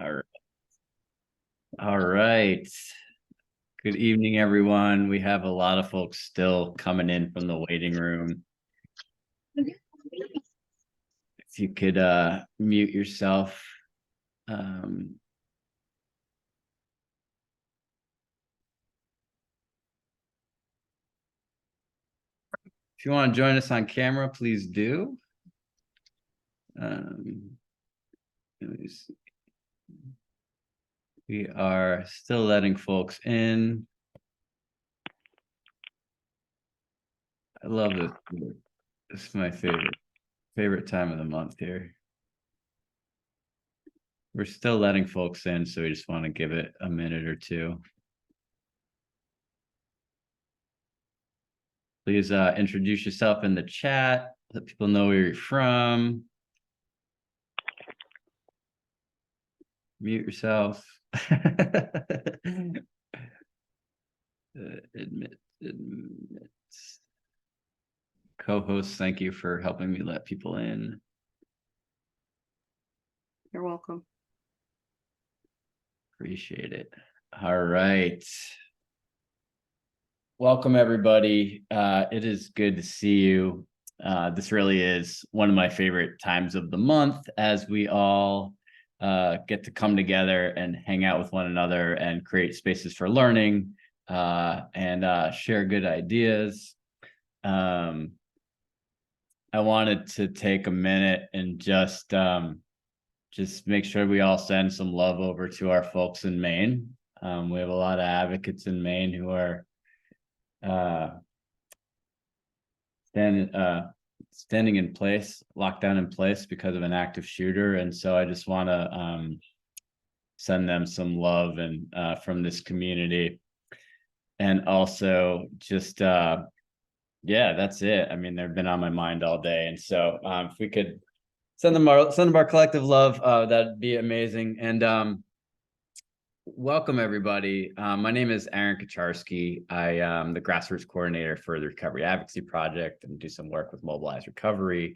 All right. All right. Good evening, everyone. We have a lot of folks still coming in from the waiting room. If you could mute yourself. If you want to join us on camera, please do. Let me see. We are still letting folks in. I love this. This is my favorite time of the month here. We're still letting folks in, so we just want to give it a minute or two. Please introduce yourself in the chat. Let people know where you're from. Mute yourself. Admit. Co-hosts, thank you for helping me let people in. You're welcome. Appreciate it. All right. Welcome, everybody. It is good to see you. This really is one of my favorite times of the month as we all get to come together and hang out with one another and create spaces for learning and share good ideas. I wanted to take a minute and just make sure we all send some love over to our folks in Maine. We have a lot of advocates in Maine who are standing in place, locked down in place because of an active shooter. And so I just want to send them some love and from this community. And also just yeah, that's it. I mean, they've been on my mind all day. And so if we could send them our collective love, that'd be amazing. And welcome, everybody. My name is Aaron Kacharski. I am the grassroots coordinator for the Recovery Advocacy Project and do some work with Mobilize Recovery.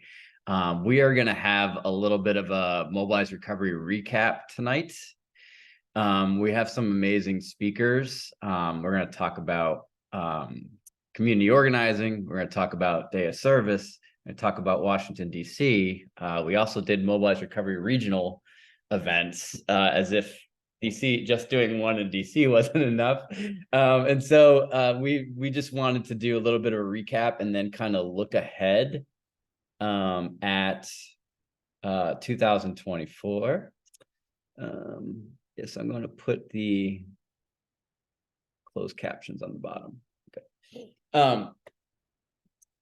We are going to have a little bit of a Mobilize Recovery recap tonight. We have some amazing speakers. We're going to talk about community organizing. We're going to talk about day of service and talk about Washington, D.C. We also did Mobilize Recovery regional events as if DC, just doing one in DC wasn't enough. And so we just wanted to do a little bit of a recap and then kind of look ahead at 2024. Yes, I'm going to put the closed captions on the bottom.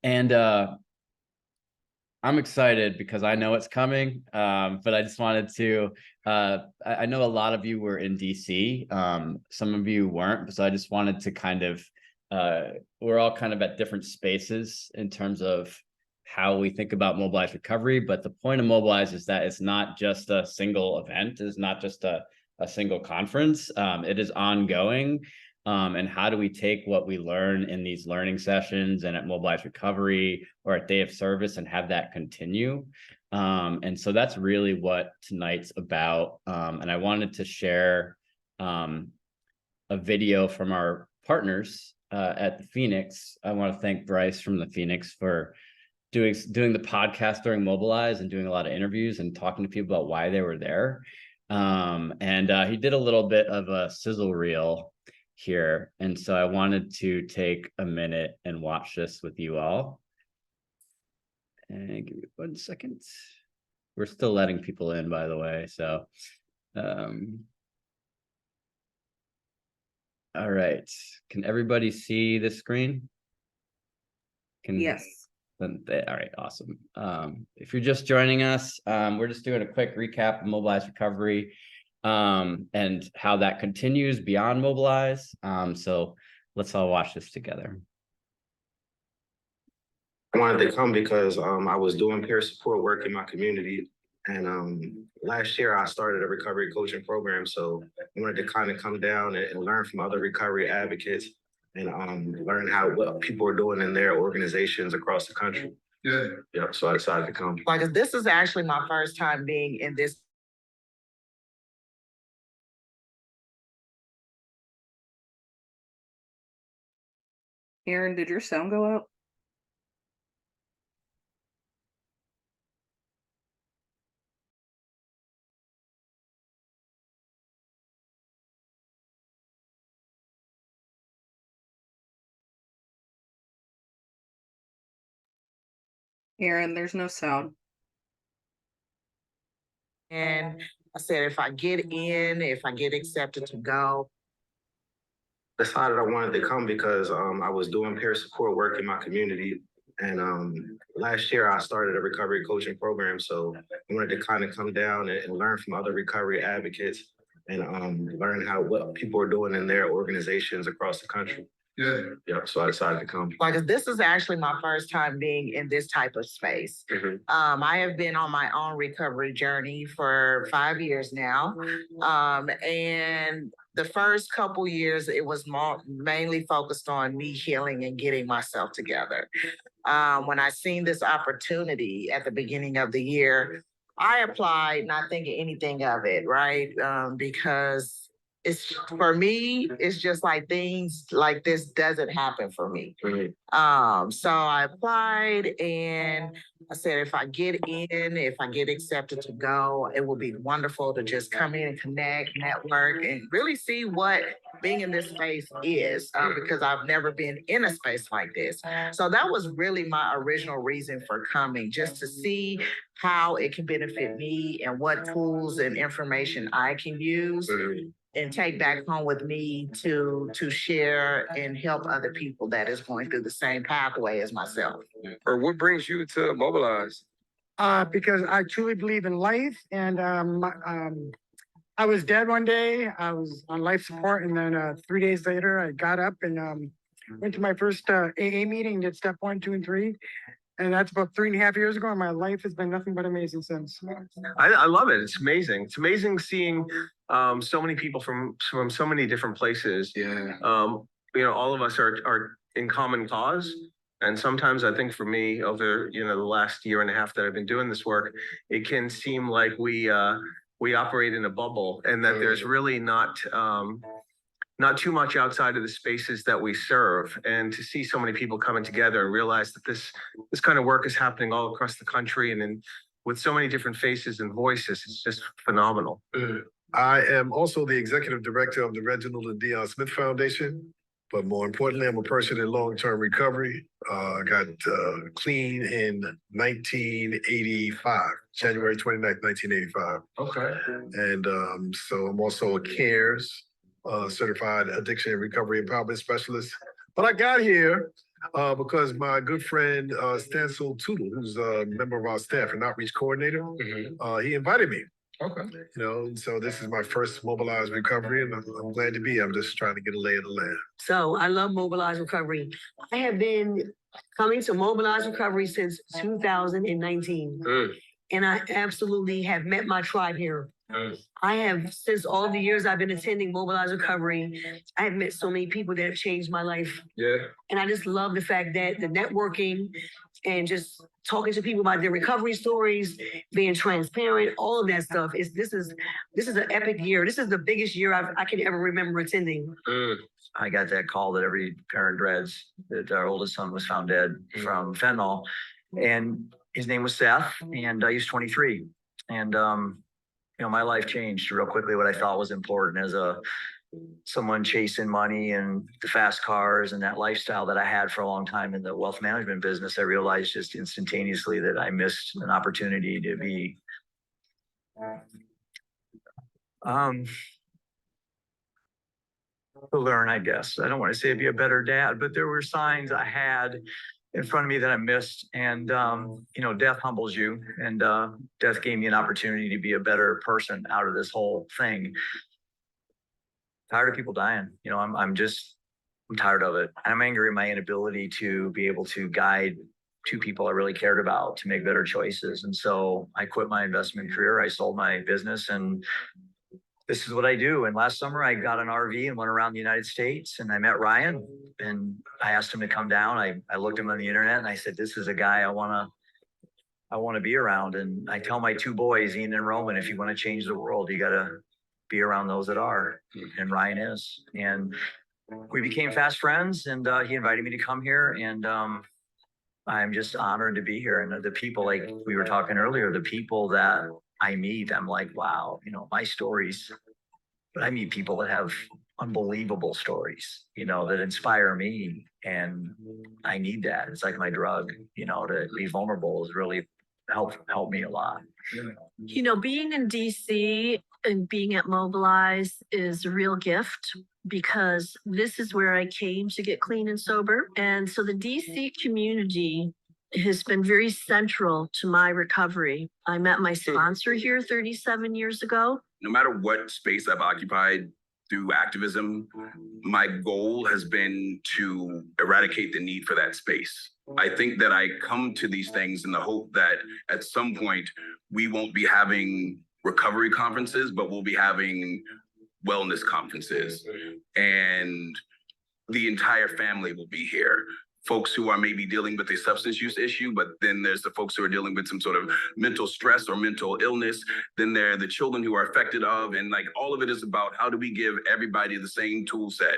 And I'm excited because I know it's coming, but I just wanted to, I know a lot of you were in DC, some of you weren't, so I just wanted to kind of, we're all kind of at different spaces in terms of how we think about Mobilize Recovery, but the point of Mobilize is that it's not just a single event, it's not just a single conference, it is ongoing. And how do we take what we learn in these learning sessions and at Mobilize Recovery or at Day of Service and have that continue? And so that's really what tonight's about. And I wanted to share a video from our partners at the Phoenix. I want to thank Bryce from the Phoenix for doing the podcast during Mobilize and doing a lot of interviews and talking to people about why they were there. And he did a little bit of a sizzle reel here. And so I wanted to take a minute and watch this with you all. And give me 1 second. We're still letting people in, by the way. So, all right. Can everybody see the screen? Yes. All right, awesome. If you're just joining us, we're just doing a quick recap of Mobilize Recovery and how that continues beyond Mobilize. So let's all watch this together. I wanted to come because I was doing peer support work in my community. And last year I started a recovery coaching program. So I wanted to kind of come down and learn from other recovery advocates and learn what people are doing in their organizations across the country. Good. Yeah, so I decided to come. Like, this is actually my first time being in this Aaron, did your sound go out? Aaron, there's no sound. And I said, if I get in, if I get accepted to go. Decided I wanted to come because I was doing peer support work in my community. And last year I started a recovery coaching program. So I wanted to kind of come down and learn from other recovery advocates and learn what people are doing in their organizations across the country. Yeah, so I decided to come. Like, this is actually my first time being in this type of space. I have been on my own recovery journey for 5 years now. And the first couple years, it was mainly focused on me healing and getting myself together. When I seen this opportunity at the beginning of the year, I applied not thinking anything of it, right? Because it's, for me, it's just like things like this doesn't happen for me. So I applied and I said, if I get in, if I get accepted to go, it will be wonderful to just come in and connect, network, and really see what being in this space is, because I've never been in a space like this. So that was really my original reason for coming, just to see how it can benefit me and what tools and information I can use and take back home with me to share and help other people that is going through the same pathway as myself. Or what brings you to Mobilize? Because I truly believe in life, and I was dead one day. I was on life support, and then 3 days later, I got up and went to my first AA meeting. Did step 1, 2, and 3, and that's about 3.5 years ago. And my life has been nothing but amazing since. I love it. It's amazing. It's amazing seeing so many people from so many different places. Yeah. All of us are in common cause. And sometimes I think for me, over the last year and a half that I've been doing this work, it can seem like we operate in a bubble, and that there's really not too much outside of the spaces that we serve. And to see so many people coming together and realize that this kind of work is happening all across the country and with so many different faces and voices, it's just phenomenal. I am also the executive director of the Reginald and Dion Smith Foundation, but more importantly, I'm a person in long-term recovery. I got clean in 1985, January 29th, 1985. Okay. And so I'm also a CARES certified addiction and recovery empowerment specialist. But I got here because my good friend Stancil Tootle, who's a member of our staff and outreach coordinator, he invited me. Okay. So this is my first Mobilize recovery, and I'm glad to be here. I'm just trying to get a lay of the land. So I love Mobilize Recovery. I have been coming to Mobilize Recovery since 2019. And I absolutely have met my tribe here. I have, since all the years I've been attending Mobilize Recovery, I have met so many people that have changed my life. Yeah. And I just love the fact that the networking and just talking to people about their recovery stories, being transparent, all of that stuff this is an epic year. This is the biggest year I can ever remember attending. I got that call that every parent dreads, that our oldest son was found dead from fentanyl, and his name was Seth, and he was 23. And my life changed real quickly. What I thought was important as someone chasing money and the fast cars and that lifestyle that I had for a long time in the wealth management business, I realized just instantaneously that I missed an opportunity to be to learn, I guess. I don't want to say be a better dad, but there were signs I had in front of me that I missed. And, death humbles you, and death gave me an opportunity to be a better person out of this whole thing. Tired of people dying. I'm tired of it. I'm angry at my inability to be able to guide two people I really cared about to make better choices. And so I quit my investment career. I sold my business, and this is what I do. And last summer I got an RV and went around the United States, and I met Ryan, and I asked him to come down. I looked him on the internet, and I said, this is a guy I want to be around. And I tell my two boys, Ian and Roman, if you want to change the world, you got to be around those that are. And Ryan is. And we became fast friends, and he invited me to come here, and I'm just honored to be here. And the people, like we were talking earlier, the people that I meet, I'm like, wow, my stories. But I meet people that have unbelievable stories, that inspire me, and I need that. It's like my drug, to be vulnerable is really help me a lot. Being in DC and being at Mobilize is a real gift because this is where I came to get clean and sober. And so the DC community has been very central to my recovery. I met my sponsor here 37 years ago. No matter what space I've occupied through activism, my goal has been to eradicate the need for that space. I think that I come to these things in the hope that at some point we won't be having recovery conferences, but we'll be having wellness conferences, and the entire family will be here. Folks who are maybe dealing with a substance use issue, but then there's the folks who are dealing with some sort of mental stress or mental illness. Then there are the children who are affected of, and like all of it is about how do we give everybody the same tool set,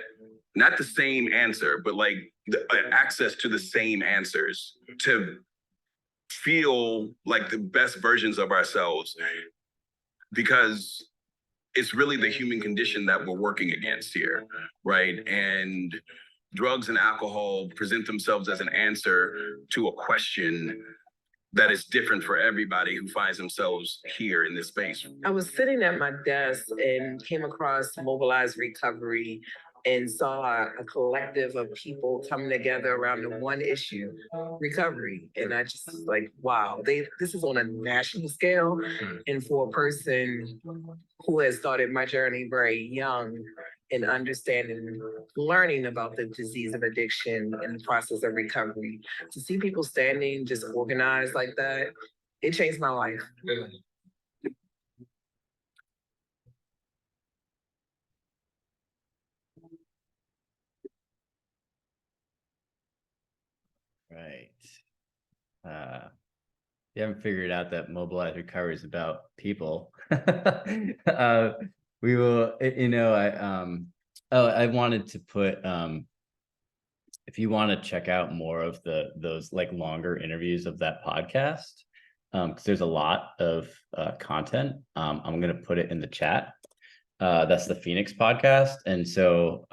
not the same answer, but like access to the same answers to feel like the best versions of ourselves, because it's really the human condition that we're working against here, right? And drugs and alcohol present themselves as an answer to a question that is different for everybody who finds themselves here in this space. I was sitting at my desk and came across Mobilize Recovery and saw a collective of people coming together around the one issue, recovery. And I just was like, wow, this is on a national scale. And for a person who has started my journey very young and understanding, learning about the disease of addiction and the process of recovery, to see people standing, just organized like that, it changed my life. Right. You haven't figured out that Mobilize Recovery is about people. We will, I wanted to put, if you want to check out more of those like longer interviews of that podcast, because there's a lot of content, I'm going to put it in the chat. That's the Phoenix podcast. And so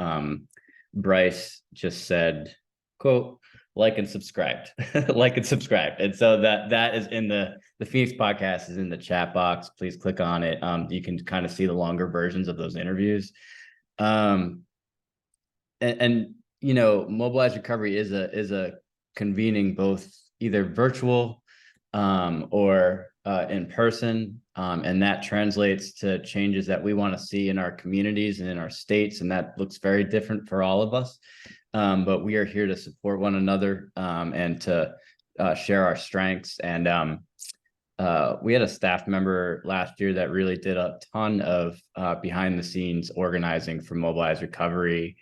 Bryce just said, quote, like and subscribe, like and subscribe. And so that is in the Phoenix podcast is in the chat box. Please click on it. You can kind of see the longer versions of those interviews. And Mobilize Recovery is a convening both either virtual or in person. And that translates to changes that we want to see in our communities and in our states. And that looks very different for all of us. But we are here to support one another and to share our strengths. And we had a staff member last year that really did a ton of behind the scenes organizing for Mobilize Recovery.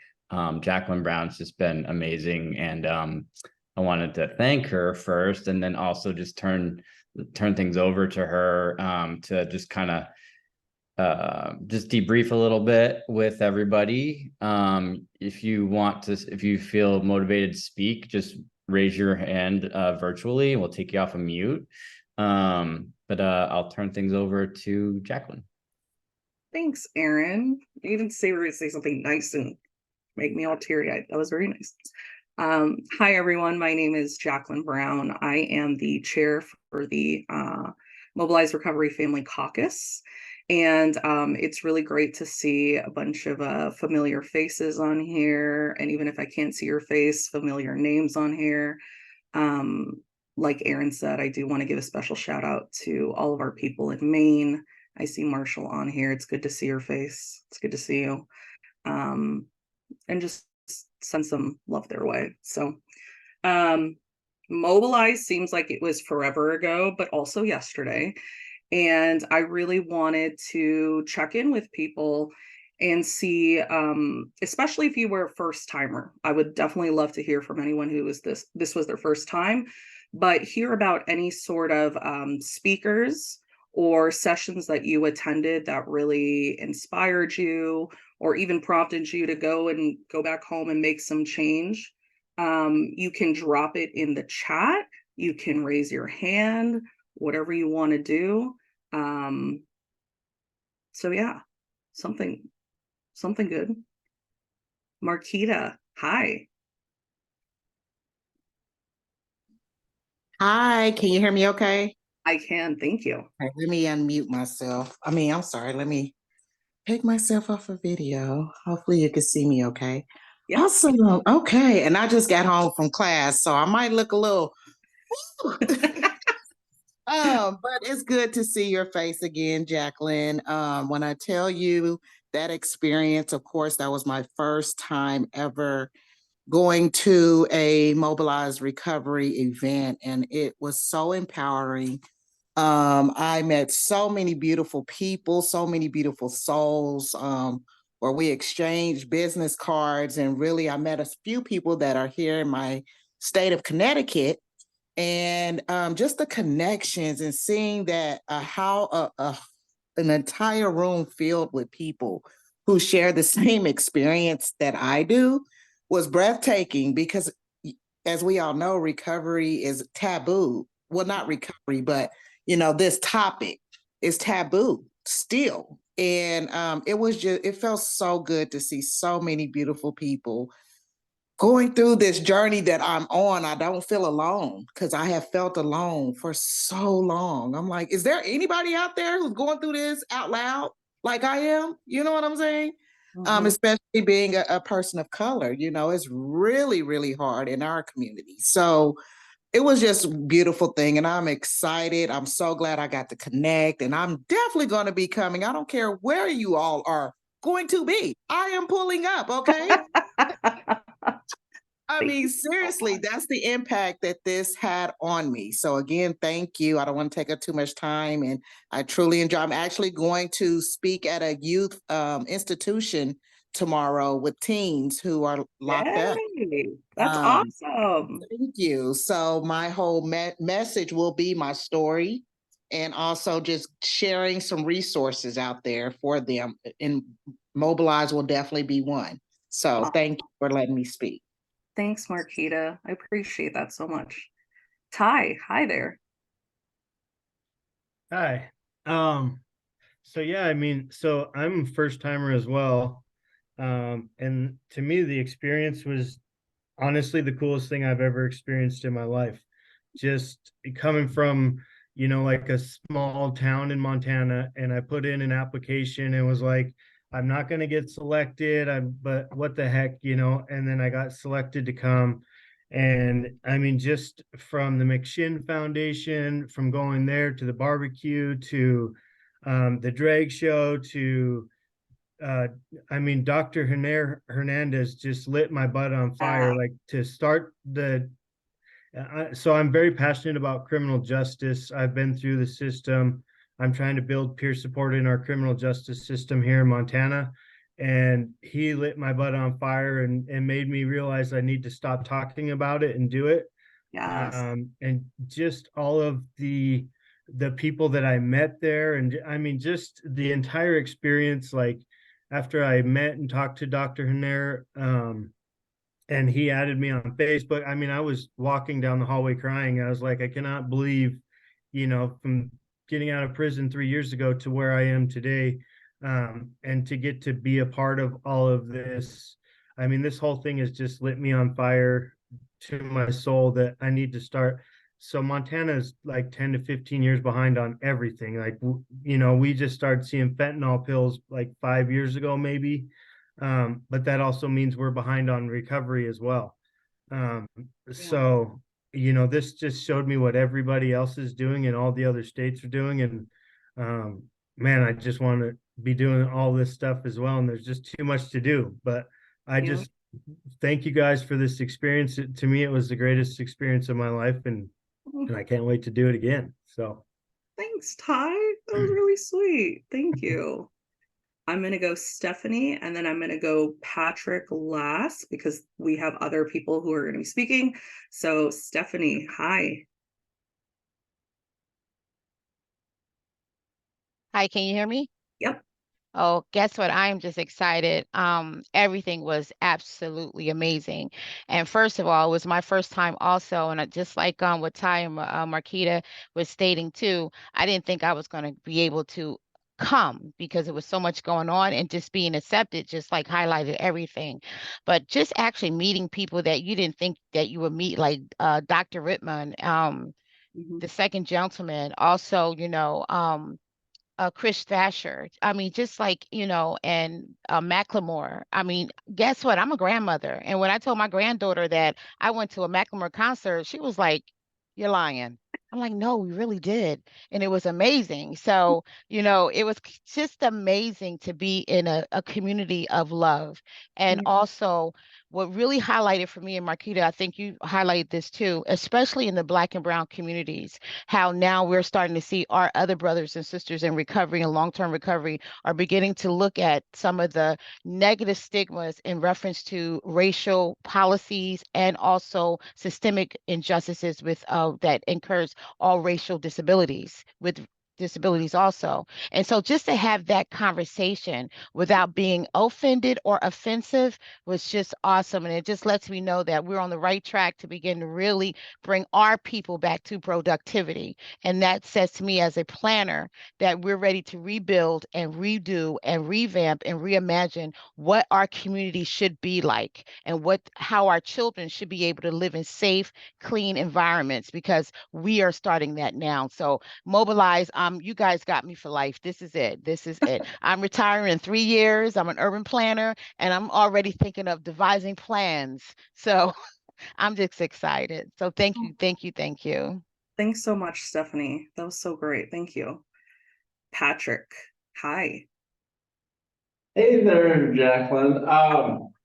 Jacqueline Brown's just been amazing. And I wanted to thank her first, and then also just turn things over to her to just kind of just debrief a little bit with everybody. If you feel motivated to speak, just raise your hand virtually. We'll take you off of mute. But I'll turn things over to Jacqueline. Thanks, Aaron. You didn't say we were going to say something nice and make me all teary-eyed. That was very nice. Hi, everyone. My name is Jacqueline Brown. I am the chair for the Mobilize Recovery Family Caucus. And it's really great to see a bunch of familiar faces on here. And even if I can't see your face, familiar names on here. Like Aaron said, I do want to give a special shout out to all of our people in Maine. I see Marshall on here. It's good to see your face. It's good to see you. And just send some love their way. So Mobilize seems like it was forever ago, but also yesterday. And I really wanted to check in with people and see, especially if you were a first timer. I would definitely love to hear from anyone who was this was their first time, but hear about any sort of speakers or sessions that you attended that really inspired you or even prompted you to go back home and make some change. You can drop it in the chat. You can raise your hand, whatever you want to do. So yeah, something good. Marquita, hi. Hi, can you hear me okay? I can, thank you. Let me unmute myself. I'm sorry, let me take myself off of video. Hopefully you can see me okay. Yeah. Awesome. Okay, and I just got home from class, so I might look a little but it's good to see your face again, Jacqueline. When I tell you that experience, of course, that was my first time ever going to a mobilized recovery event, and it was so empowering. I met so many beautiful people, so many beautiful souls, where we exchanged business cards, and really I met a few people that are here in my state of Connecticut, and just the connections and seeing that how an entire room filled with people who share the same experience that I do was breathtaking because, as we all know, recovery is taboo. Well, not recovery, but this topic is taboo still. And it felt so good to see so many beautiful people going through this journey that I'm on. I don't feel alone because I have felt alone for so long. I'm like, is there anybody out there who's going through this out loud like I am? You know what I'm saying? Especially being a person of color, it's really, really hard in our community. So it was just a beautiful thing. And I'm excited. I'm so glad I got to connect. And I'm definitely going to be coming. I don't care where you all are going to be. I am pulling up, okay? Seriously, that's the impact that this had on me. So again, thank you. I don't want to take up too much time, and I truly enjoy. I'm actually going to speak at a youth institution tomorrow with teens who are locked up. Yay, that's Um, awesome. Thank you. So my whole message will be my story, and also just sharing some resources out there for them. And Mobilize will definitely be one. So thank you for letting me speak. Thanks, Marquita. I appreciate that so much. Ty, hi there. Hi. So yeah, so I'm a first timer as well. And to me, the experience was honestly the coolest thing I've ever experienced in my life. Just coming from, like a small town in Montana, and I put in an application and was like, I'm not going to get selected. But what the heck, and then I got selected to come. And just from the McShin Foundation, from going there to the barbecue to the drag show to Dr. Hernandez just lit my butt on fire. Like to start so I'm very passionate about criminal justice. I've been through the system. I'm trying to build peer support in our criminal justice system here in Montana. And he lit my butt on fire and made me realize I need to stop talking about it and do it. Yes. And just all of the people that I met there, and just the entire experience, like after I met and talked to Dr. Hernandez, and he added me on Facebook. I was walking down the hallway crying. I was like, I cannot believe, from getting out of prison 3 years ago to where I am today, and to get to be a part of all of this. This whole thing has just lit me on fire to my soul that I need to start. So Montana is like 10 to 15 years behind on everything. Like, we just started seeing fentanyl pills like 5 years ago, maybe. But that also means we're behind on recovery as well. So, this just showed me what everybody else is doing and all the other states are doing. And man, I just want to be doing all this stuff as well. And there's just too much to do. But I just thank you guys for this experience. To me, it was the greatest experience of my life, and I can't wait to do it again. So thanks, Ty. That was really sweet. Thank you. I'm going to go Stephanie, and then I'm going to go Patrick last because we have other people who are going to be speaking. So Stephanie, hi. Hi, can you hear me? Yep. Oh, guess what? I am just excited. Everything was absolutely amazing. And first of all, it was my first time also, and just like what Ty and Marquita was stating too, I didn't think I was going to be able to come because there was so much going on, and just being accepted just like highlighted everything. But just actually meeting people that you didn't think that you would meet, like Dr. Rittman, the second gentleman, also, Chris Thatcher. I mean, just like, and Macklemore. I mean, guess what? I'm a grandmother. And when I told my granddaughter that I went to a Macklemore concert, she was like, "You're lying." I'm like, "No, we really did." And it was amazing. So, it was just amazing to be in a community of love. And also, what really highlighted for me, and Marquita, I think you highlighted this too, especially in the Black and Brown communities, how now we're starting to see our other brothers and sisters in recovery and long-term recovery are beginning to look at some of the negative stigmas in reference to racial policies and also systemic injustices with that incurs all racial disabilities with disabilities also. And so just to have that conversation without being offended or offensive was just awesome. And it just lets me know that we're on the right track to begin to really bring our people back to productivity. And that says to me as a planner that we're ready to rebuild and redo and revamp and reimagine what our community should be like, and how our children should be able to live in safe, clean environments, because we are starting that now. So Mobilize, you guys got me for life. This is it. This is it. I'm retiring in 3 years. I'm an urban planner, and I'm already thinking of devising plans. So I'm just excited. So thank you, thank you, thank you. Thanks so much, Stephanie. That was so great. Thank you. Patrick, hi. Hey there, Jacqueline.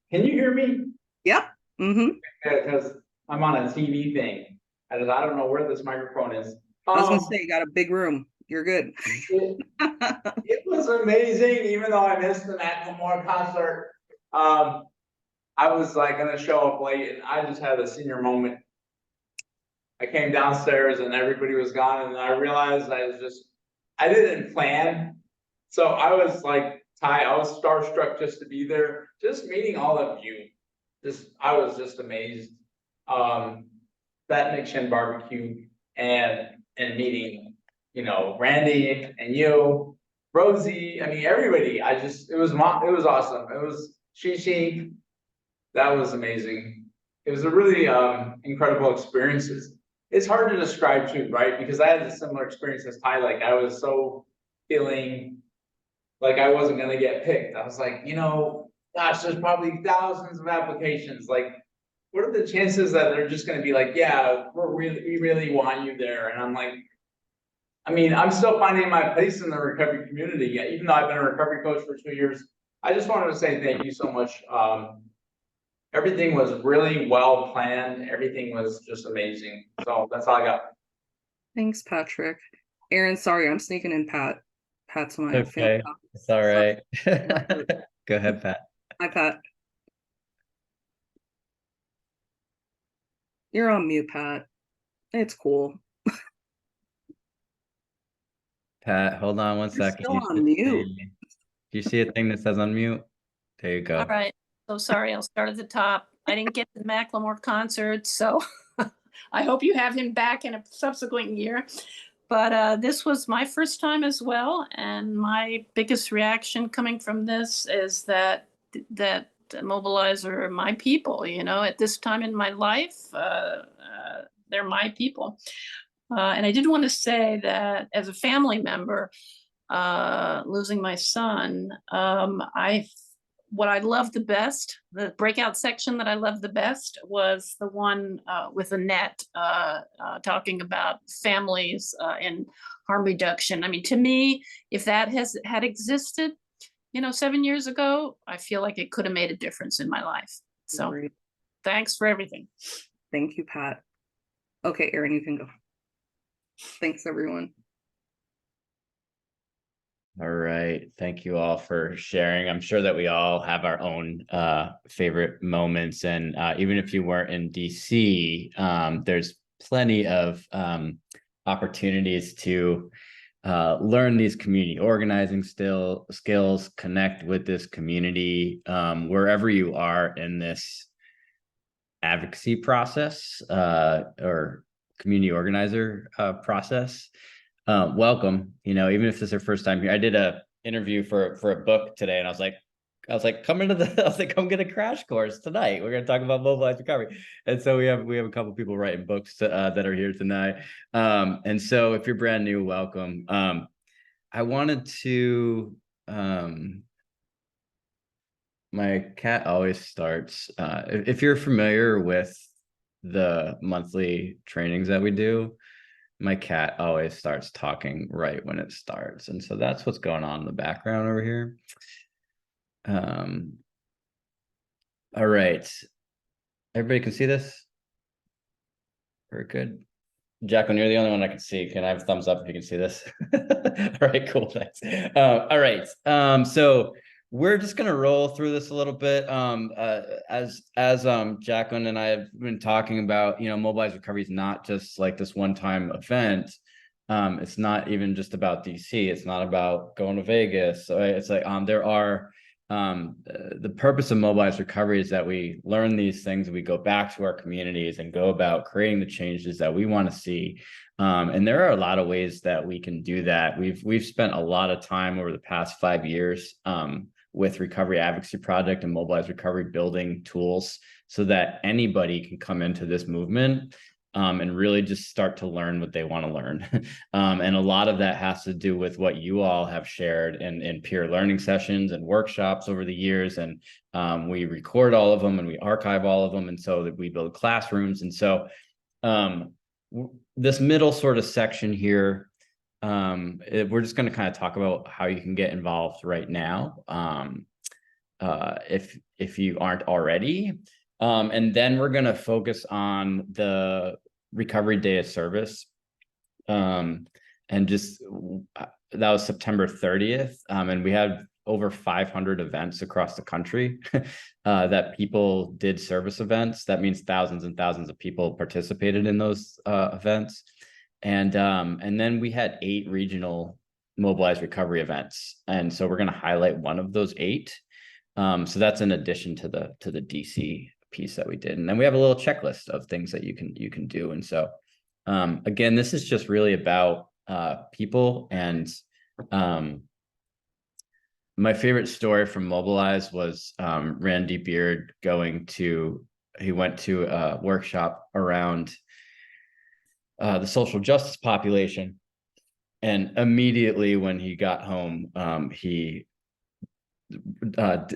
Can you hear me? Yep. Because I'm on a TV thing. I don't know where this microphone is. I was gonna say, you got a big room. You're good. It was amazing, even though I missed the Macklemore concert. I was like gonna show up late, and I just had a senior moment. I came downstairs and everybody was gone, and I realized I didn't plan. So I was like, I was starstruck just to be there, just meeting all of you. I was just amazed. That Nick Shin barbecue and meeting, Randy and you, Rosie. I mean, everybody. It was awesome. It was Shishi. That was amazing. It was a really incredible experience. It's hard to describe too, right? Because I had a similar experience as Ty. Like I was so feeling like I wasn't gonna get picked. I was like, gosh, there's probably thousands of applications. Like, what are the chances that they're just gonna be like, yeah, we really want you there? And I'm like, I mean, I'm still finding my place in the recovery community, yet, even though I've been a recovery coach for 2 years. I just wanted to say thank you so much. Everything was really well planned. Everything was just amazing. So that's all I got. Thanks, Patrick. Aaron, sorry, I'm sneaking in Pat. Pat's my Okay, it's all right. Go ahead, Pat. Hi, Pat. You're on mute, Pat. It's cool. Pat, hold on one second. Still on mute. Do you see a thing that says unmute? There you go. All right. So sorry, I'll start at the top. I didn't get the Macklemore concert, so I hope you have him back in a subsequent year. But this was my first time as well, and my biggest reaction coming from this is that Mobilize are my people. At this time in my life, they're my people. And I did want to say that as a family member, losing my son, what I loved the best, the breakout section that I loved the best was the one with Annette talking about families and harm reduction. I mean, to me, if that had existed, 7 years ago, I feel like it could have made a difference in my life. So Great. Thanks for everything. Thank you, Pat. Okay, Aaron, you can go. Thanks, everyone. All right. Thank you all for sharing. I'm sure that we all have our own favorite moments. And even if you weren't in DC, there's plenty of opportunities to learn these community organizing skills, connect with this community wherever you are in this advocacy process or community organizer process. Welcome. Even if this is your first time here. I did a interview for a book today, and I was like, come get a crash course tonight. We're gonna talk about Mobilize recovery. And so we have a couple people writing books that are here tonight. And so if you're brand new, welcome. I wanted to my cat always starts if you're familiar with the monthly trainings that we do, my cat always starts talking right when it starts. And so that's what's going on in the background over here. All right. Everybody can see this? Very good. Jacqueline, you're the only one I can see. Can I have a thumbs up if you can see this? All right, cool, thanks. All right, so we're just gonna roll through this a little bit. As Jacqueline and I have been talking about, Mobilize Recovery is not just like this one-time event. It's not even just about DC. It's not about going to Vegas. So it's like there are the purpose of Mobilize Recovery is that we learn these things, we go back to our communities and go about creating the changes that we want to see. And there are a lot of ways that we can do that. We've spent a lot of time over the past 5 years with Recovery Advocacy Project and Mobilize Recovery building tools so that anybody can come into this movement and really just start to learn what they want to learn. And a lot of that has to do with what you all have shared in peer learning sessions and workshops over the years. And we record all of them and we archive all of them. And so that we build classrooms. And so this middle sort of section here, we're just going to kind of talk about how you can get involved right now if you aren't already. And then we're going to focus on the Recovery Day of Service. And just that was September 30th. And we had over 500 events across the country that people did service events. That means thousands and thousands of people participated in those events. And then we had 8 regional Mobilize Recovery events. And so we're going to highlight one of those 8. So that's in addition to the DC piece that we did. And then we have a little checklist of things that you can do. And so again, this is just really about people. And my favorite story from Mobilize was Randy Beard he went to a workshop around the social justice population. And immediately when he got home, he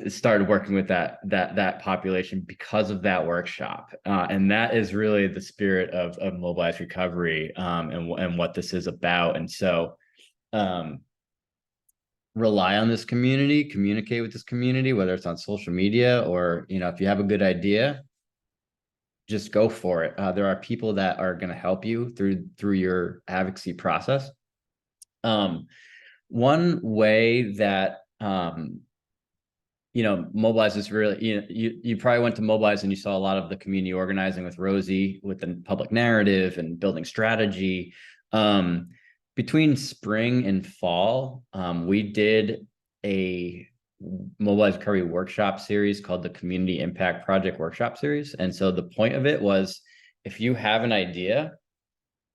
started working with that population because of that workshop. And that is really the spirit of Mobilize Recovery and what this is about. And so rely on this community, communicate with this community, whether it's on social media or, if you have a good idea, just go for it. There are people that are going to help you through your advocacy process. One way that Mobilize is really, you probably went to Mobilize and you saw a lot of the community organizing with Rosie, with the public narrative and building strategy. Between spring and fall, we did a Mobilize Recovery workshop series called the Community Impact Project Workshop Series. And so the point of it was, if you have an idea,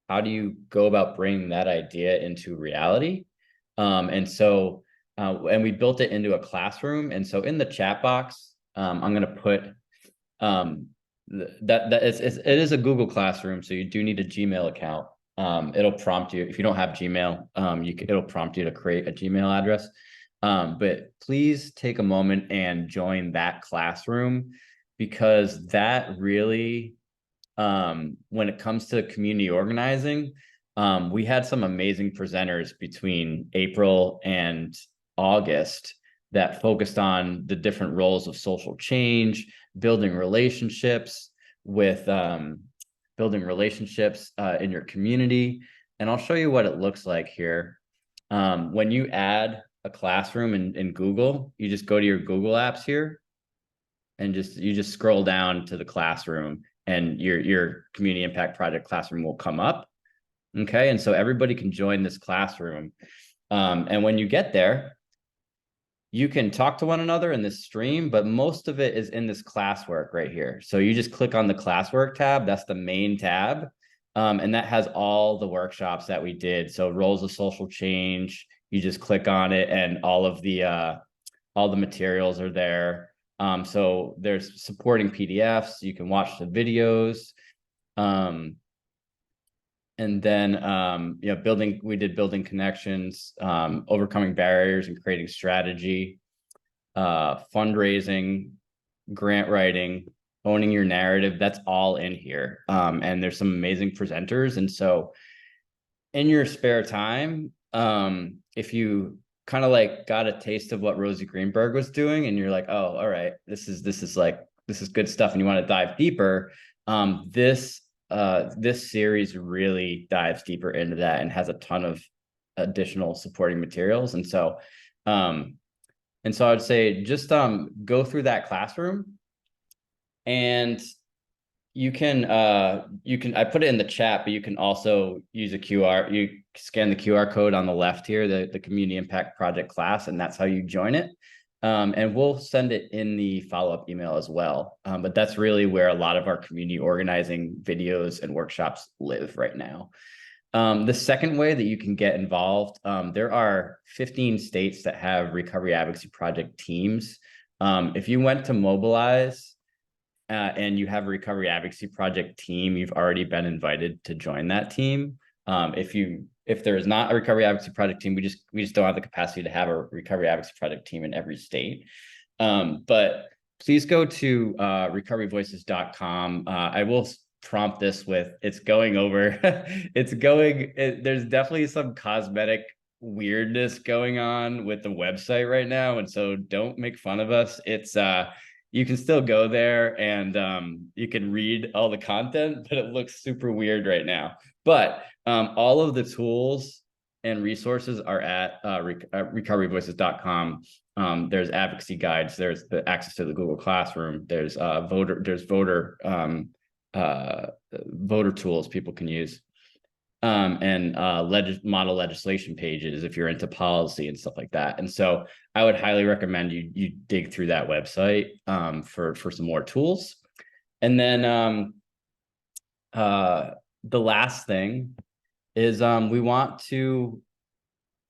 how do you go about bringing that idea into reality? And we built it into a classroom. And so in the chat box, I'm going to put it is a Google Classroom. So you do need a Gmail account. It'll prompt you if you don't have Gmail, it'll prompt you to create a Gmail address. But please take a moment and join that classroom, because that really, when it comes to community organizing, we had some amazing presenters between April and August that focused on the different roles of social change, building relationships in your community. And I'll show you what it looks like here. When you add a classroom in Google, you just go to your Google apps here and you just scroll down to the classroom, and your community impact project classroom will come up. Okay, and so everybody can join this classroom. And when you get there, you can talk to one another in this stream, but most of it is in this classwork right here. So you just click on the classwork tab. That's the main tab. And that has all the workshops that we did. So roles of social change, you just click on it and all the materials are there. So there's supporting PDFs. You can watch the videos. And then, we did building connections, overcoming barriers and creating strategy, fundraising, grant writing, owning your narrative. That's all in here. And there's some amazing presenters. And so in your spare time, if you kind of like got a taste of what Rosie Greenberg was doing and you're like, oh, all right, this is good stuff, and you want to dive deeper, this series really dives deeper into that and has a ton of additional supporting materials. And so I would say just go through that classroom, and you can I put it in the chat, but you can also use you scan the QR code on the left here, the Community Impact Project class, and that's how you join it. And we'll send it in the follow-up email as well. But that's really where a lot of our community organizing videos and workshops live right now. The second way that you can get involved, there are 15 states that have recovery advocacy project teams. If you went to Mobilize and you have a recovery advocacy project team, you've already been invited to join that team. If there is not a recovery advocacy project team, we just don't have the capacity to have a recovery advocacy project team in every state. But please go to recoveryvoices.com. I will prompt this with there's definitely some cosmetic weirdness going on with the website right now. And so don't make fun of us. You can still go there and you can read all the content, but it looks super weird right now. But all of the tools and resources are at recoveryvoices.com. There's advocacy guides. There's the access to the Google Classroom. There's voter tools people can use, and model legislation pages if you're into policy and stuff like that. And so I would highly recommend you dig through that website for some more tools. And then the last thing is we want to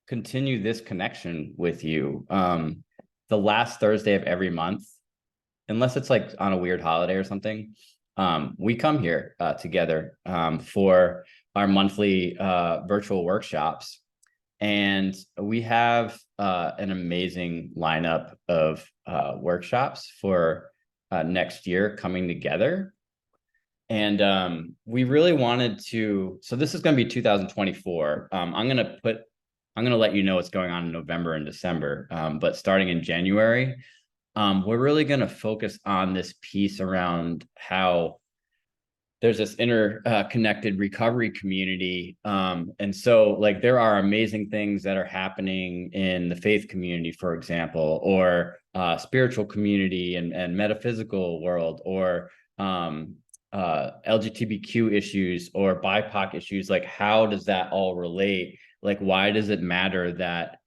continue this connection with you. The last Thursday of every month, unless it's like on a weird holiday or something, we come here together for our monthly virtual workshops. And we have an amazing lineup of workshops for next year coming together. And we really wanted to, so this is going to be 2024. I'm going to let you know what's going on in November and December. But starting in January, we're really going to focus on this piece around how there's this interconnected recovery community. And so like there are amazing things that are happening in the faith community, for example, or spiritual community and metaphysical world, or LGBTQ issues or BIPOC issues. Like, how does that all relate? Like, why does it matter that,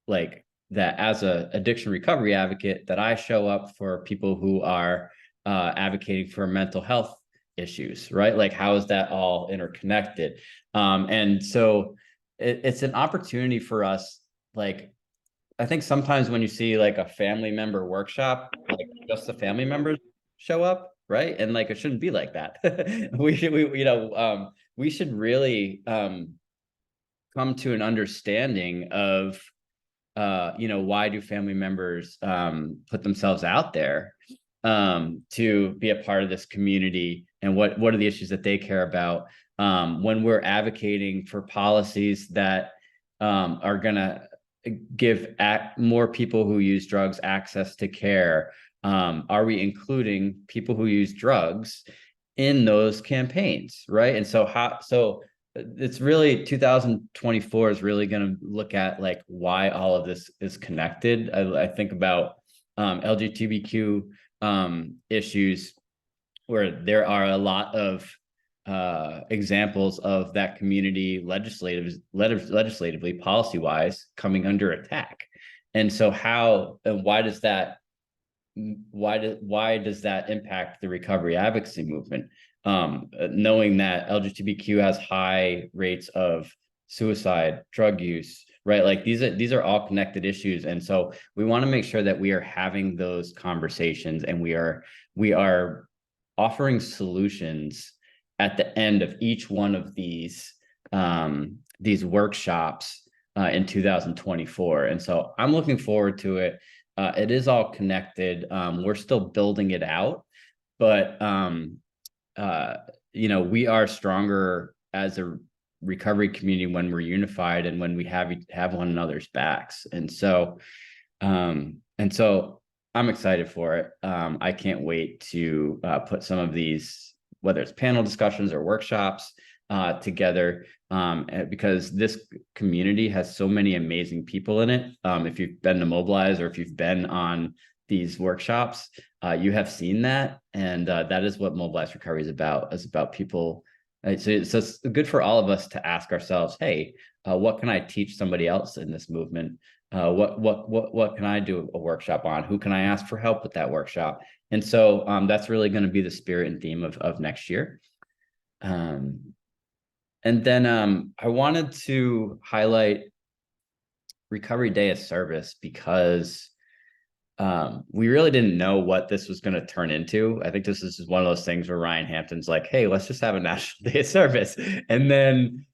like that as a addiction recovery advocate, that I show up for people who are advocating for mental health issues, right? Like, how is that all interconnected? And so it's an opportunity for us. Like, I think sometimes when you see like a family member workshop, like just the family members show up, right? And like, it shouldn't be like that. we should really come to an understanding of why do family members put themselves out there to be a part of this community, and what are the issues that they care about when we're advocating for policies that are gonna give more people who use drugs access to care. Are we including people who use drugs in those campaigns, right? And so it's really 2024 is really going to look at like why all of this is connected. I think about LGBTQ issues where there are a lot of examples of that community legislatively, policy wise, coming under attack. And so how and why does that impact the recovery advocacy movement? Knowing that LGBTQ has high rates of suicide, drug use, right? Like these are all connected issues. And so we want to make sure that we are having those conversations, and we are offering solutions at the end of each one of these workshops in 2024. And so I'm looking forward to it. It is all connected. We're still building it out, but we are stronger as a recovery community when we're unified and when we have one another's backs. And so I'm excited for it. I can't wait to put some of these, whether it's panel discussions or workshops, together, because this community has so many amazing people in it. If you've been to Mobilize or if you've been on these workshops, you have seen that, and that is what Mobilize Recovery is about. It's about people. So it's good for all of us to ask ourselves, hey, what can I teach somebody else in this movement? What can I do a workshop on? Who can I ask for help with that workshop? And so that's really going to be the spirit and theme of next year. And then I wanted to highlight Recovery Day of Service, because we really didn't know what this was going to turn into. I think this is just one of those things where Ryan Hampton's like, hey, let's just have a National Day of Service. And then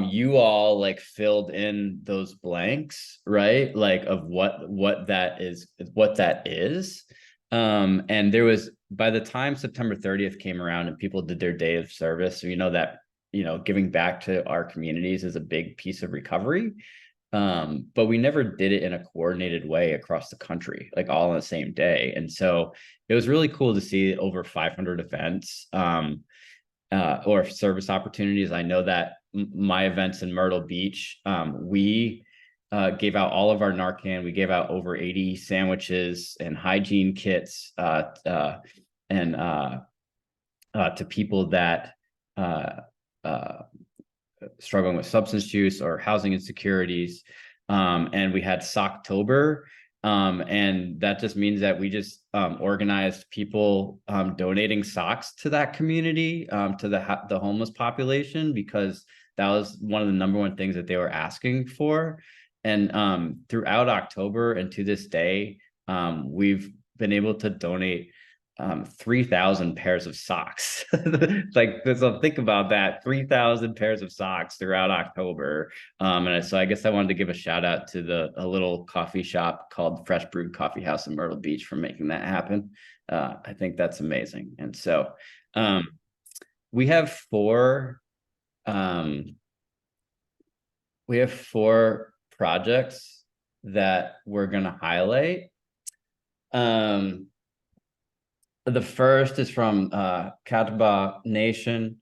you all like filled in those blanks, right? Like of what that is. And there was, by the time September 30th came around and people did their day of service, that giving back to our communities is a big piece of recovery. But we never did it in a coordinated way across the country, like all on the same day. And so it was really cool to see over 500 events or service opportunities. I know that my events in Myrtle Beach, we gave out all of our Narcan. We gave out over 80 sandwiches and hygiene kits to people that struggling with substance use or housing insecurities. And we had Socktober. And that just means that we just organized people donating socks to that community, to the homeless population, because that was one of the number one things that they were asking for. And throughout October and to this day, we've been able to donate 3,000 pairs of socks. So think about that, 3,000 pairs of socks throughout October. And so I guess I wanted to give a shout out to a little coffee shop called Fresh Brewed Coffee House in Myrtle Beach for making that happen. I think that's amazing. And so we have four projects that we're going to highlight. The first is from Catawba Nation.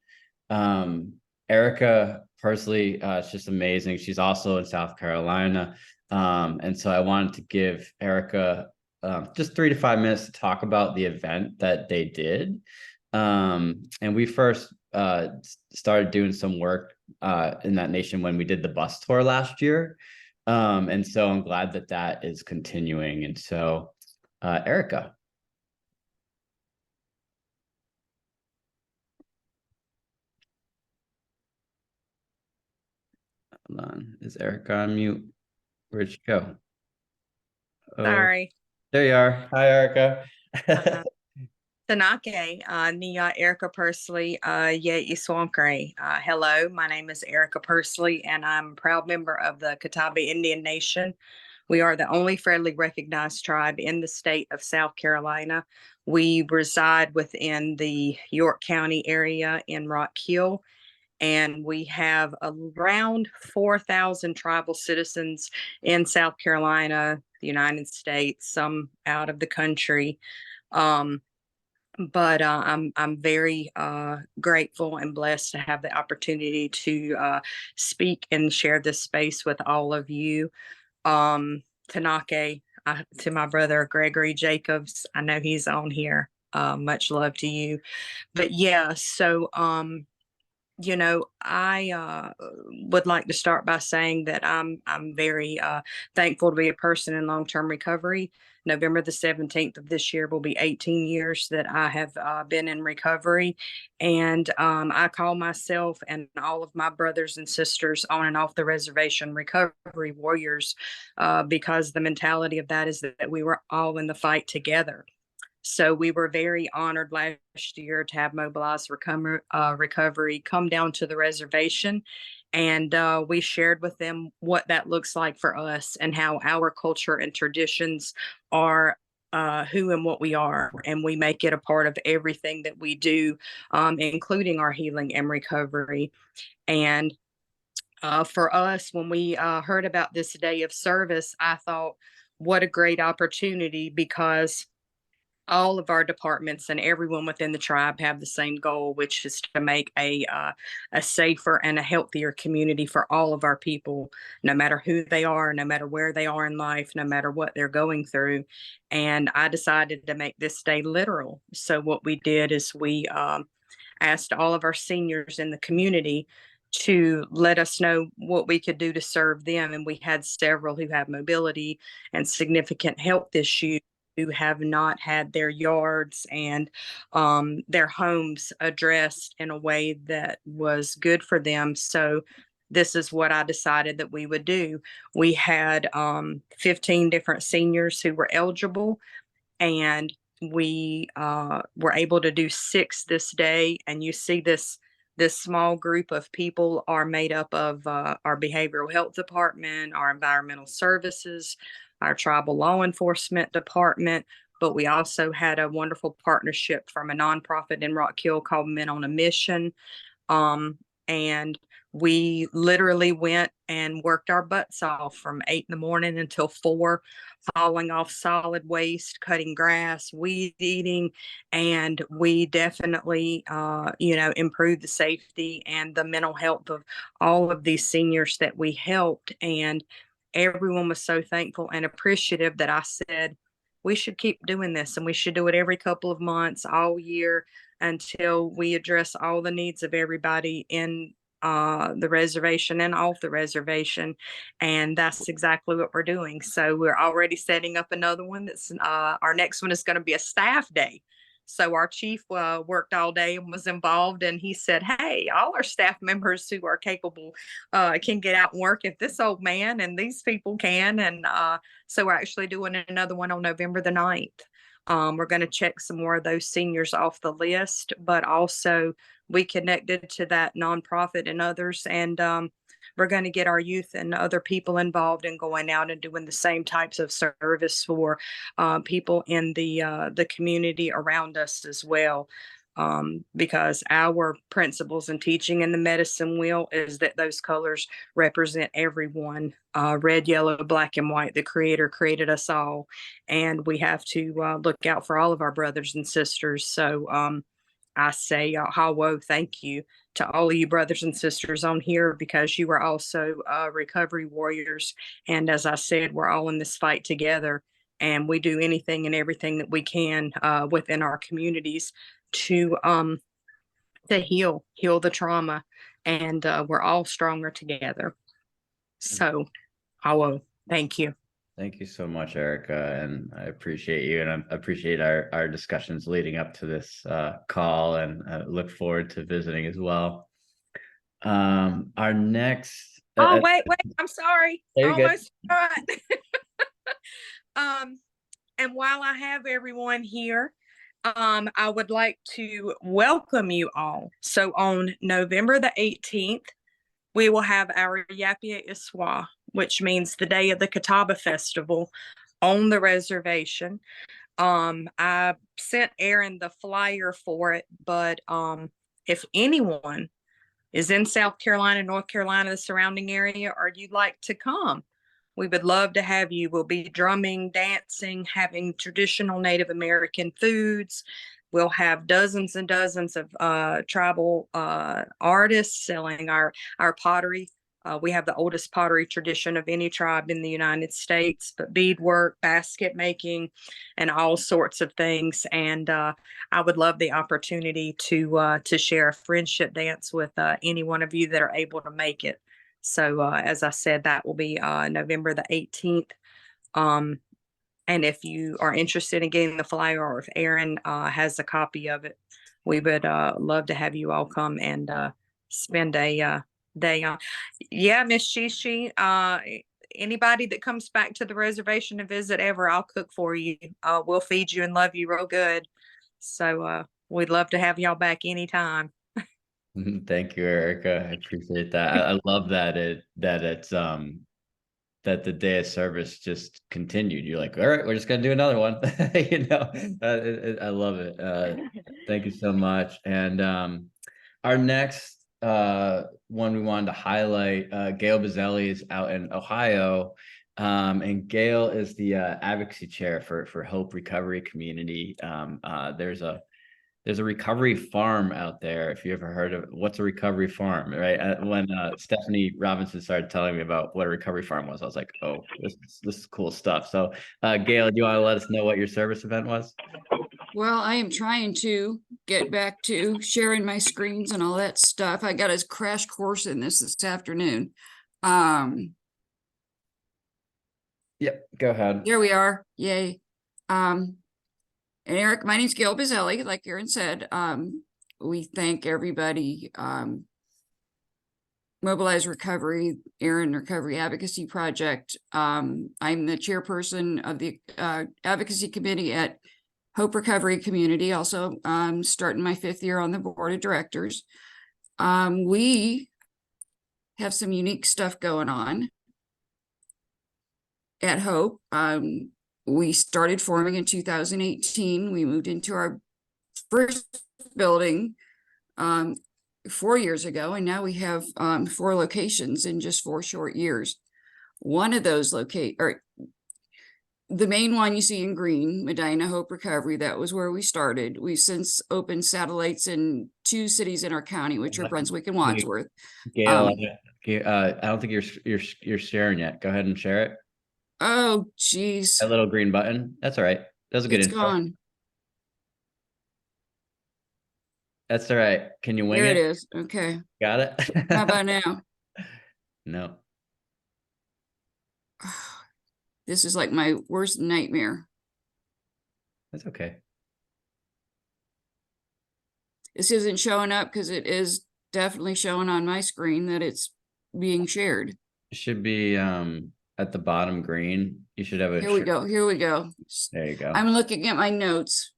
Erica Parsley, it's just amazing. She's also in South Carolina. And so I wanted to give Erica just 3 to 5 minutes to talk about the event that they did. And we first started doing some work in that nation when we did the bus tour last year. And so I'm glad that is continuing. And so Erica. Hold on. Is Erica on mute? Where'd she go? Oh, Sorry. there you are. Hi, Erica. Tanake, Nia Erica Pursley, Ye Swankre. Hello, my name is Erica Pursley, and I'm a proud member of the Catawba Indian Nation. We are the only federally recognized tribe in the state of South Carolina. We reside within the York County area in Rock Hill, and we have around 4,000 tribal citizens in South Carolina, the United States, some out of the country. But I'm very grateful and blessed to have the opportunity to speak and share this space with all of you. Tanake, to my brother Gregory Jacobs, I know he's on here. Much love to you. But yeah, so I would like to start by saying that I'm very thankful to be a person in long-term recovery. November the 17th of this year will be 18 years that I have been in recovery. And I call myself and all of my brothers and sisters on and off the reservation recovery warriors, because the mentality of that is that we were all in the fight together. So we were very honored last year to have Mobilize Recovery come down to the reservation. And we shared with them what that looks like for us and how our culture and traditions are who and what we are. And we make it a part of everything that we do, including our healing and recovery. And for us, when we heard about this day of service, I thought, what a great opportunity, because all of our departments and everyone within the tribe have the same goal, which is to make a safer and a healthier community for all of our people, no matter who they are, no matter where they are in life, no matter what they're going through. And I decided to make this day literal. So what we did is we asked all of our seniors in the community to let us know what we could do to serve them. And we had several who have mobility and significant health issues who have not had their yards and their homes addressed in a way that was good for them. So this is what I decided that we would do. We had 15 different seniors who were eligible, and we were able to do 6 this day. And you see this small group of people are made up of our behavioral health department, our environmental services, our tribal law enforcement department, but we also had a wonderful partnership from a nonprofit in Rock Hill called Men on a Mission. And we literally went and worked our butts off from 8 in the morning until 4, hauling off solid waste, cutting grass, weed eating, and we definitely, improved the safety and the mental health of all of these seniors that we helped. And everyone was so thankful and appreciative that I said, we should keep doing this, and we should do it every couple of months, all year, until we address all the needs of everybody in the reservation and off the reservation. And that's exactly what we're doing. So we're already setting up another one. That's our next one is going to be a staff day. So our chief worked all day and was involved, and he said, hey, all our staff members who are capable can get out and work if this old man and these people can. And so we're actually doing another one on November the 9th. We're going to check some more of those seniors off the list, but also we connected to that nonprofit and others, and we're going to get our youth and other people involved in going out and doing the same types of service for people in the community around us as well. Because our principles and teaching in the medicine wheel is that those colors represent everyone, red, yellow, black, and white. The Creator created us all, and we have to look out for all of our brothers and sisters. So I say, Hawo, thank you to all of you brothers and sisters on here, because you are also recovery warriors. And as I said, we're all in this fight together, and we do anything and everything that we can within our communities to heal the trauma, and we're all stronger together. So Hawo, thank you. Thank you so much, Erica, and I appreciate you, and I appreciate our discussions leading up to this call, and look forward to visiting as well. Our next Wait, I'm sorry. There you go. Almost forgot. And while I have everyone here, I would like to welcome you all. So on November the 18th, we will have our Yapia Iswa, which means the day of the Catawba Festival, on the reservation. I sent Aaron the flyer for it, but if anyone is in South Carolina, North Carolina, the surrounding area, or you'd like to come, we would love to have you. We'll be drumming, dancing, having traditional Native American foods. We'll have dozens and dozens of tribal artists selling our pottery We have the oldest pottery tradition of any tribe in the United States, but beadwork, basket making, and all sorts of things. And I would love the opportunity to share a friendship dance with any one of you that are able to make it. So as I said, that will be November the 18th. And if you are interested in getting the flyer, or if Aaron has a copy of it, we would love to have you all come and spend a day on. Yeah, Miss Shishi, anybody that comes back to the reservation to visit ever, I'll cook for you. We'll feed you and love you real good. So we'd love to have y'all back anytime. Thank you, Erica. I appreciate that. I love that it's that the day of service just continued. You're like, all right, we're just gonna do another one. You know, I love it. Thank you so much. And our next one we wanted to highlight, Gail Bazzelli is out in Ohio. And Gail is the advocacy chair for Hope Recovery Community. There's a recovery farm out there. If you ever heard of what's a recovery farm, right? When Stephanie Robinson started telling me about what a recovery farm was, I was like, oh, this is cool stuff. So Gail, do you want to let us know what your service event was? Well, I am trying to get back to sharing my screens and all that stuff. I got a crash course in this afternoon. Yep, go ahead. Here we are. Yay. And Eric, my name's Gail Bazzelli, like Aaron said. We thank everybody, Mobilize Recovery, Aaron Recovery Advocacy Project. I'm the chairperson of the advocacy committee at Hope Recovery Community. Also, starting my 5th year on the board of directors. We have some unique stuff going on at Hope. We started forming in 2018. We moved into our first building 4 years ago, and now we have 4 locations in just 4 short years. One of those the main one you see in green, Medina Hope Recovery, that was where we started. We've since opened satellites in 2 cities in our county, which are Brunswick and Wadsworth. Gail, I don't think you're sharing yet. Go ahead and share it. Oh, geez. That little green button. That's all right. That was a good It's info. gone. That's all right. Can you wing There it? it is. Okay. Got it? How about now? No. This is like my worst nightmare. That's okay. This isn't showing up because it is definitely showing on my screen that it's being shared. It should be at the bottom green. You should have a Here we go. Here we go. There you go. I'm looking at my notes.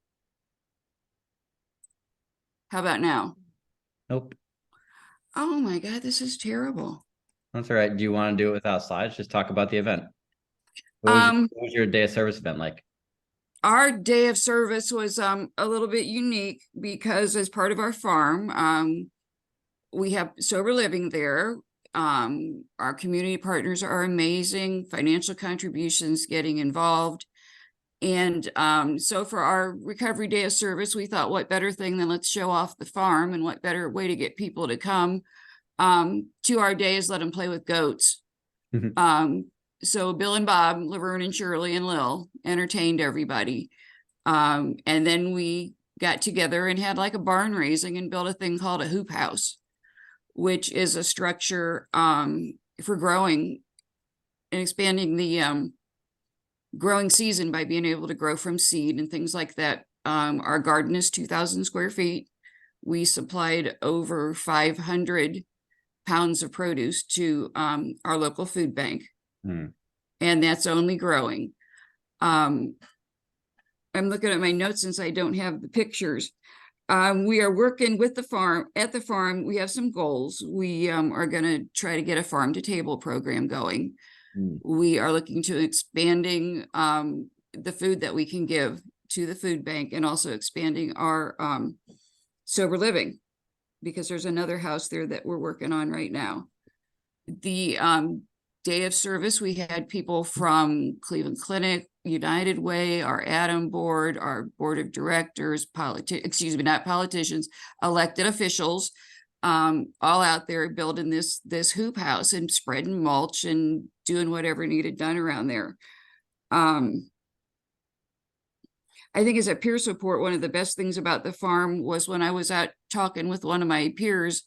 How about now? Nope. Oh my God, this is terrible. That's all right. Do you want to do it without slides? Just talk about the event. What was your day of service event like? Our day of service was a little bit unique because as part of our farm, we have sober living there. Our community partners are amazing, financial contributions getting involved. And so for our recovery day of service, we thought what better thing than let's show off the farm, and what better way to get people to come to our day is let them play with goats. So Bill and Bob, Laverne and Shirley and Lil entertained everybody. And then we got together and had like a barn raising and built a thing called a hoop house, which is a structure for growing and expanding the growing season by being able to grow from seed and things like that. Our garden is 2,000 square feet. We supplied over 500 pounds of produce to our local food bank. And that's only growing. I'm looking at my notes since I don't have the pictures. We are working with the farm. At the farm, we have some goals. We are going to try to get a farm to table program going. We are looking to expanding the food that we can give to the food bank, and also expanding our sober living, because there's another house there that we're working on right now. The day of service, we had people from Cleveland Clinic, United Way, our Adam board, our board of directors, not politicians, elected officials, all out there building this hoop house and spreading mulch and doing whatever needed done around there. I think as a peer support, one of the best things about the farm was when I was out talking with one of my peers,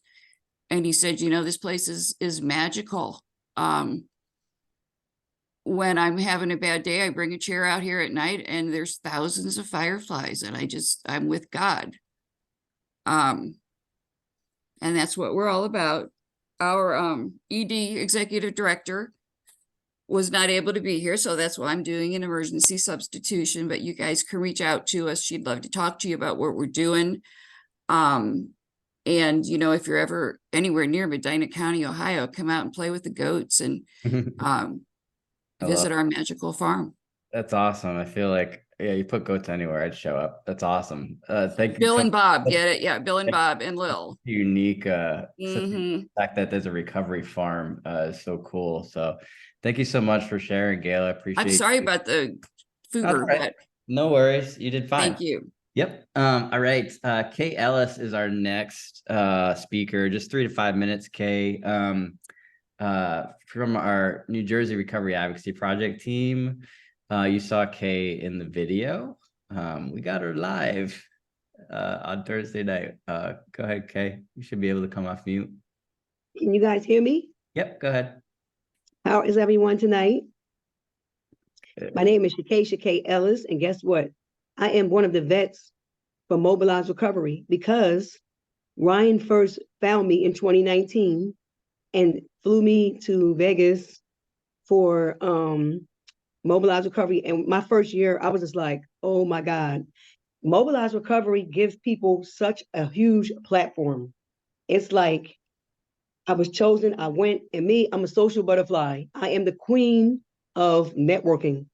and he said, you know, this place is magical. When I'm having a bad day, I bring a chair out here at night and there's thousands of fireflies, and I'm with God. And that's what we're all about. Our ED executive director was not able to be here, so that's why I'm doing an emergency substitution, but you guys can reach out to us. She'd love to talk to you about what we're doing. And you know, if you're ever anywhere near Medina County, Ohio, come out and play with the goats and visit our magical farm. That's awesome. I feel like, yeah, you put goats anywhere, I'd show up. That's awesome. Thank you. Bill and Bob, get it? Yeah, Bill and Bob and Lil. Unique, the fact that there's a recovery farm is so cool. So thank you so much for sharing, Gail. I appreciate I'm sorry about the Fuger, but no worries. You did fine. thank you. Yep. All right. Kay Ellis is our next speaker. Just 3 to 5 minutes, Kay. From our New Jersey Recovery Advocacy Project team. You saw Kay in the video. We got her live on Thursday night. Go ahead, Kay. You should be able to come off mute. Can you guys hear me? Yep, go ahead. How is everyone tonight? My name is Shakay Ellis, and guess what? I am one of the vets for Mobilize Recovery because Ryan first found me in 2019 and flew me to Vegas for Mobilize Recovery. And my first year, I was just like, oh my God. Mobilize Recovery gives people such a huge platform. It's like I was chosen, I went, and I'm a social butterfly. I am the queen of networking.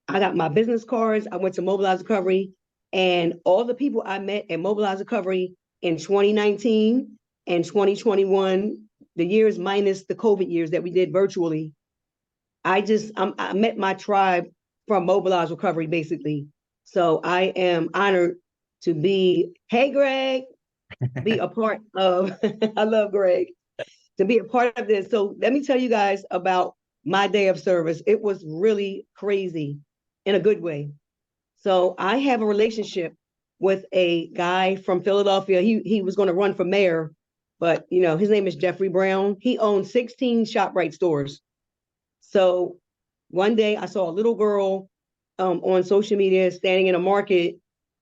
I got my business cards. I went to Mobilize Recovery, and all the people I met at Mobilize Recovery in 2019 and 2021, the years minus the COVID years that we did virtually, I met my tribe from Mobilize Recovery, basically. So I am honored to be, hey, Greg, be a part of, I love Greg, to be a part of this. So let me tell you guys about my day of service. It was really crazy in a good way. So I have a relationship with a guy from Philadelphia. He was going to run for mayor, but you know, his name is Jeffrey Brown. He owns 16 ShopRite stores. So one day I saw a little girl on social media standing in a market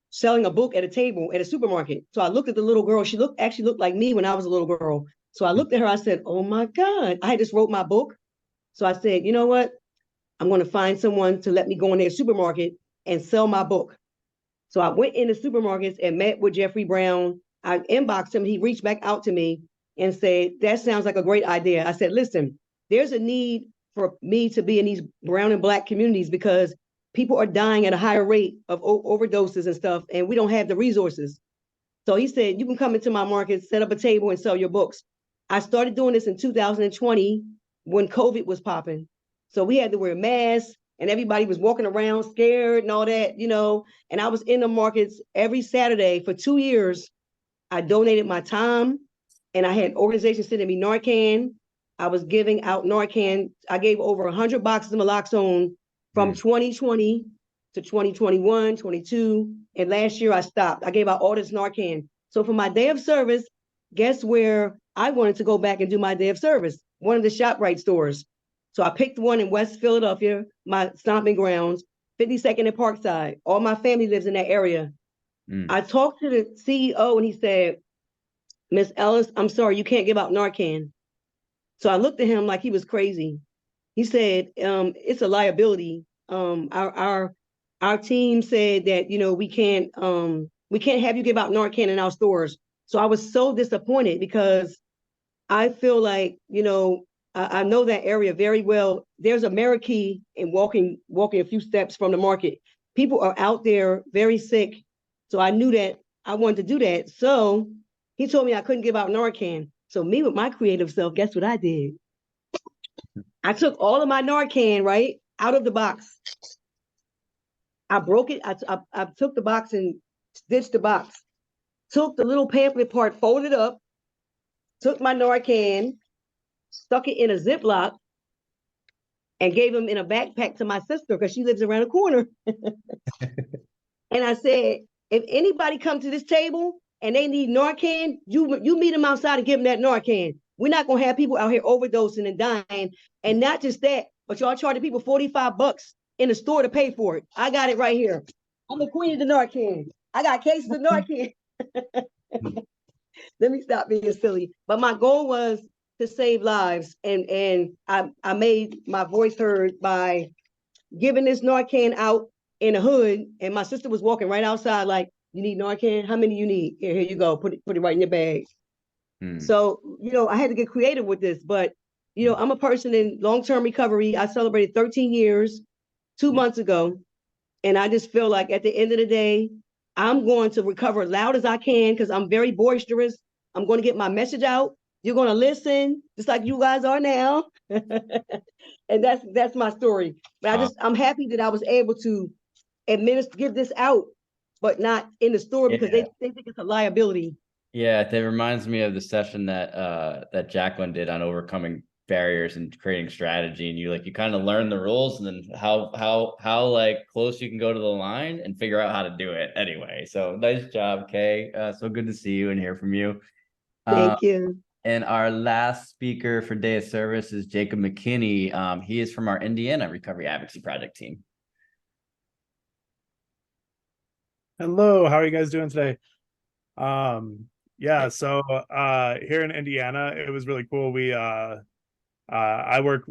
selling a book at a table at a supermarket. So I looked at the little girl. She actually looked like me when I was a little girl. So I looked at her, I said, oh my God, I just wrote my book. So I said, you know what? I'm going to find someone to let me go in their supermarket and sell my book. So I went into supermarkets and met with Jeffrey Brown. I inboxed him. He reached back out to me and said, that sounds like a great idea. I said, listen, there's a need for me to be in these brown and Black communities because people are dying at a higher rate of overdoses and stuff, and we don't have the resources. So he said, you can come into my market, set up a table and sell your books. I started doing this in 2020 when COVID was popping. So we had to wear masks and everybody was walking around scared and all that, you know, and I was in the markets every Saturday for 2 years. I donated my time and I had organizations sending me Narcan. I was giving out Narcan. I gave over 100 boxes of naloxone from 2020 to 2021, 22. And last year I stopped. I gave out all this Narcan. So for my day of service, guess where I wanted to go back and do my day of service? One of the ShopRite stores. So I picked one in West Philadelphia, my stomping grounds, 52nd and Parkside. All my family lives in that area. I talked to the CEO and he said, Miss Ellis, I'm sorry, you can't give out Narcan. So I looked at him like he was crazy. He said, it's a liability. Our team said that, you know, we can't have you give out Narcan in our stores. So I was so disappointed because I feel like, you know, I know that area very well. There's a Marikey and walking a few steps from the market. People are out there very sick. So I knew that I wanted to do that. So he told me I couldn't give out Narcan. So me with my creative self, guess what I did? I took all of my Narcan, right, out of the box. I broke it. I took the box and stitched the box. Took the little pamphlet part, folded up, took my Narcan, stuck it in a Ziploc, and gave them in a backpack to my sister because she lives around the corner. And I said, if anybody come to this table and they need Narcan, you meet them outside and give them that Narcan. We're not gonna have people out here overdosing and dying. And not just that, but y'all charging people $45 in the store to pay for it. I got it right here. I'm the queen of the Narcan. I got cases of Narcan. Let me stop being silly. But my goal was to save lives, and I made my voice heard by giving this Narcan out in the hood, and my sister was walking right outside like, you need Narcan? How many you need? Here you go. Put it right in your bag. So, I had to get creative with this, but I'm a person in long-term recovery. I celebrated 13 years 2 months ago. And I just feel like at the end of the day, I'm going to recover as loud as I can because I'm very boisterous. I'm going to get my message out. You're going to listen just like you guys are now. And that's my story. But I'm happy that I was able to give this out, but not in the store because they think it's a liability. Yeah, that reminds me of the session that Jacqueline did on overcoming barriers and creating strategy, and you kind of learn the rules and then how like close you can go to the line and figure out how to do it anyway. So nice job, Kay. So good to see you and hear from you. Thank you. And our last speaker for Day of Service is Jacob McKinney. He is from our Indiana Recovery Advocacy Project team. Hello, how are you guys doing today? Yeah, so here in Indiana, it was really cool. I work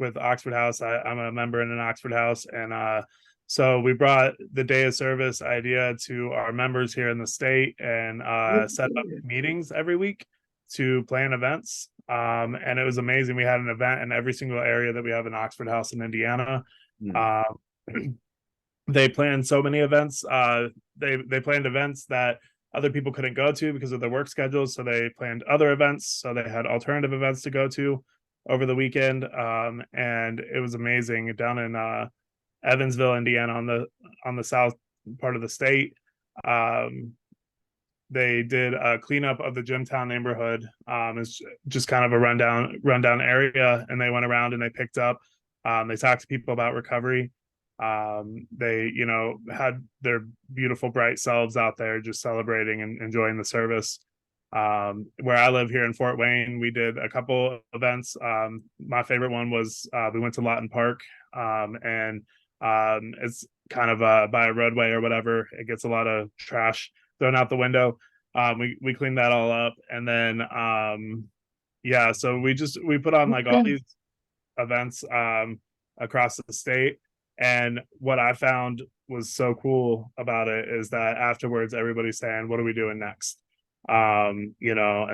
with Oxford House. I'm a member in an Oxford House, and so we brought the Day of Service idea to our members here in the state and set up meetings every week to plan events. And it was amazing. We had an event in every single area that we have in Oxford House in Indiana. They planned so many events. They planned events that other people couldn't go to because of their work schedules. So they planned other events. So they had alternative events to go to over the weekend. And it was amazing down in Evansville, Indiana, on the south part of the state. They did a cleanup of the Jimtown neighborhood. It's just kind of a rundown area, and they went around and they picked up. They talked to people about recovery. They had their beautiful bright selves out there just celebrating and enjoying the service. Where I live here in Fort Wayne, we did a couple events. My favorite one was we went to Lawton Park, and it's kind of by a roadway or whatever. It gets a lot of trash thrown out the window. We cleaned that all up, and then so we put on like all these events across the state. And what I found was so cool about it is that afterwards, everybody's saying, what are we doing next? And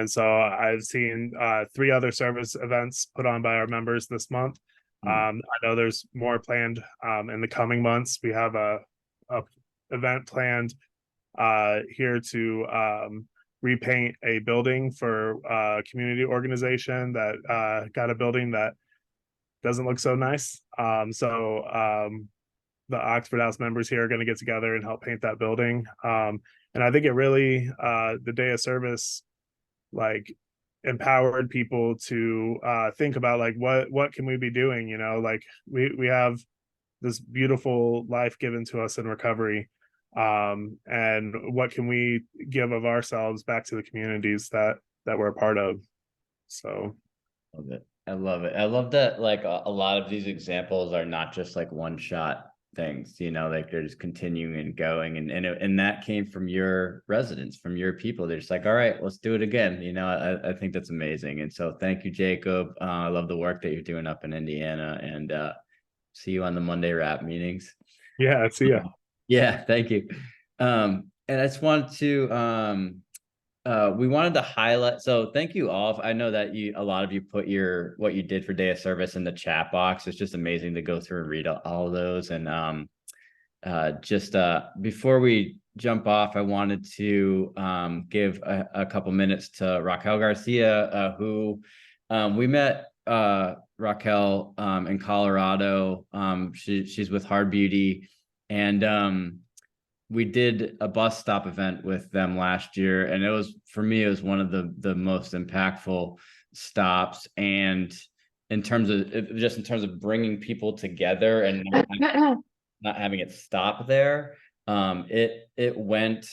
so I've seen 3 other service events put on by our members this month. I know there's more planned in the coming months. We have a event planned here to repaint a building for a community organization that got a building that doesn't look so nice. The Oxford House members here are going to get together and help paint that building. And I think it really, the Day of Service, like empowered people to think about like, what can we be doing? Like we have this beautiful life given to us in recovery. And what can we give of ourselves back to the communities that we're a part of? So. Love it. I love it. I love that like a lot of these examples are not just like one shot things, like they're just continuing and going, and that came from your residents, from your people. They're just like, all right, let's do it again. I think that's amazing. And so thank you, Jacob. I love the work that you're doing up in Indiana, and see you on the Monday wrap meetings. Yeah, see ya. Yeah, thank you. And I just wanted to we wanted to highlight, so thank you all. I know that a lot of you put what you did for Day of Service in the chat box. It's just amazing to go through and read all of those. And before we jump off, I wanted to give a couple minutes to Raquel Garcia, who we met Raquel in Colorado. She's with Hard Beauty, and we did a bus stop event with them last year, and it was, for me, it was one of the most impactful stops. And in terms of bringing people together and not having it stop there, it went.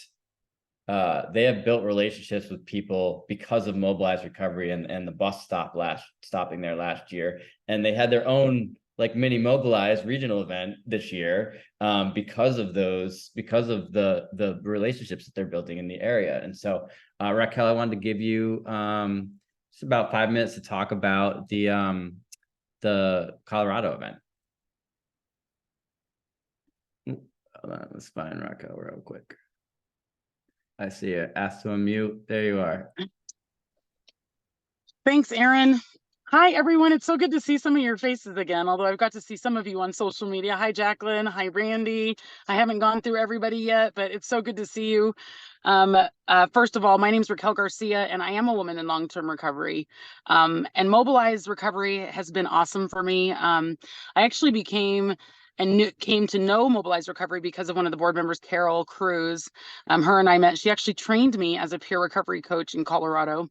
They have built relationships with people because of Mobilize Recovery and the bus stopping there last year, and they had their own like mini Mobilize regional event this year, because of the relationships that they're building in the area. And so, Raquel, I wanted to give you just about 5 minutes to talk about the Colorado event. Hold on, let's find Raquel real quick. I see it. Ask to unmute. There you are. Thanks, Aaron. Hi, everyone. It's so good to see some of your faces again, although I've got to see some of you on social media. Hi, Jacqueline. Hi, Randy. I haven't gone through everybody yet, but it's so good to see you. First of all, my name is Raquel Garcia, and I am a woman in long-term recovery. And Mobilize Recovery has been awesome for me. I actually came to know Mobilize Recovery because of one of the board members, Carol Cruz. Her and I met. She actually trained me as a peer recovery coach in Colorado.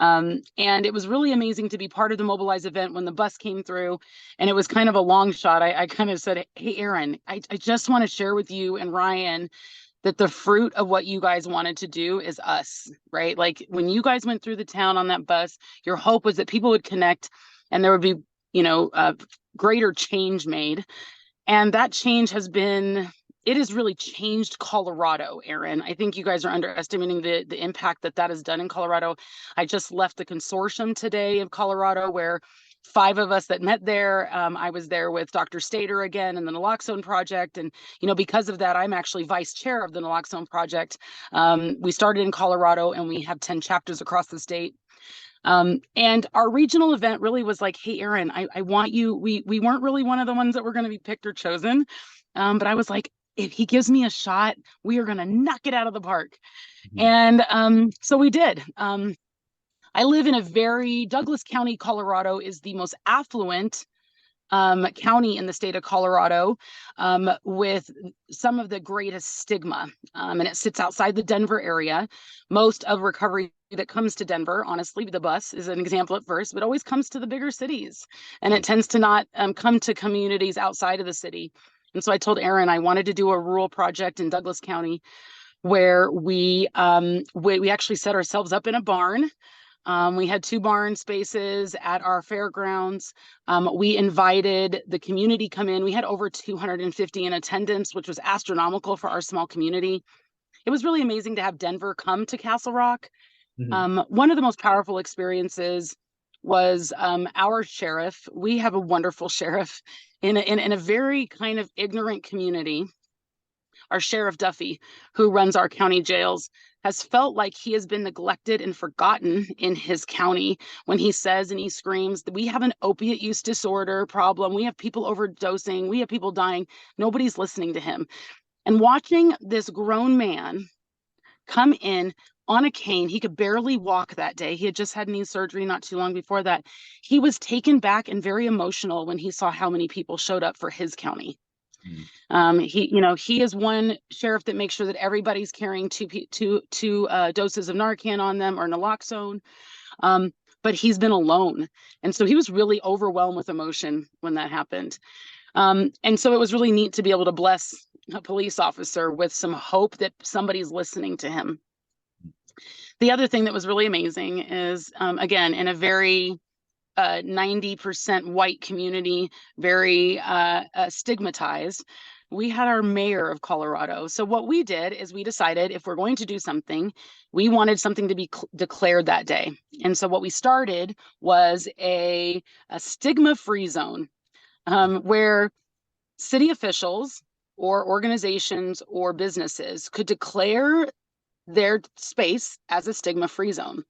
And it was really amazing to be part of the Mobilize event when the bus came through, and it was kind of a long shot. I kind of said, hey, Aaron, I just want to share with you and Ryan that the fruit of what you guys wanted to do is us, right? Like when you guys went through the town on that bus, your hope was that people would connect and there would be, greater change made. And that change has really changed Colorado, Aaron. I think you guys are underestimating the impact that has done in Colorado. I just left the consortium today of Colorado where 5 of us that met there. I was there with Dr. Stater again and the Naloxone Project. And, because of that, I'm actually vice chair of the Naloxone Project. We started in Colorado and we have 10 chapters across the state. And our regional event really was like, hey, Aaron, I want you, we weren't really one of the ones that were going to be picked or chosen. But I was like, if he gives me a shot, we are going to knock it out of the park. And so we did. I live in Douglas County, Colorado is the most affluent county in the state of Colorado, with some of the greatest stigma. And it sits outside the Denver area. Most of recovery that comes to Denver, honestly, the bus is an example at first, but always comes to the bigger cities. And it tends to not come to communities outside of the city. And so I told Aaron I wanted to do a rural project in Douglas County where we actually set ourselves up in a barn. We had 2 barn spaces at our fairgrounds. We invited the community come in. We had over 250 in attendance, which was astronomical for our small community. It was really amazing to have Denver come to Castle Rock. One of the most powerful experiences was our sheriff. We have a wonderful sheriff in a very kind of ignorant community. Our Sheriff Duffy, who runs our county jails, has felt like he has been neglected and forgotten in his county when he says and he screams that we have an opiate use disorder problem. We have people overdosing. We have people dying. Nobody's listening to him. And watching this grown man come in on a cane, he could barely walk that day. He had just had knee surgery not too long before that. He was taken back and very emotional when he saw how many people showed up for his county. He is one sheriff that makes sure that everybody's carrying two doses of Narcan on them or naloxone. But he's been alone. And so he was really overwhelmed with emotion when that happened. And so it was really neat to be able to bless a police officer with some hope that somebody's listening to him. The other thing that was really amazing is, again, in a very 90% white community, very stigmatized, we had our mayor of Colorado. So what we did is we decided if we're going to do something, we wanted something to be declared that day. And so what we started was a stigma-free zone where city officials or organizations or businesses could declare their space as a stigma-free zone.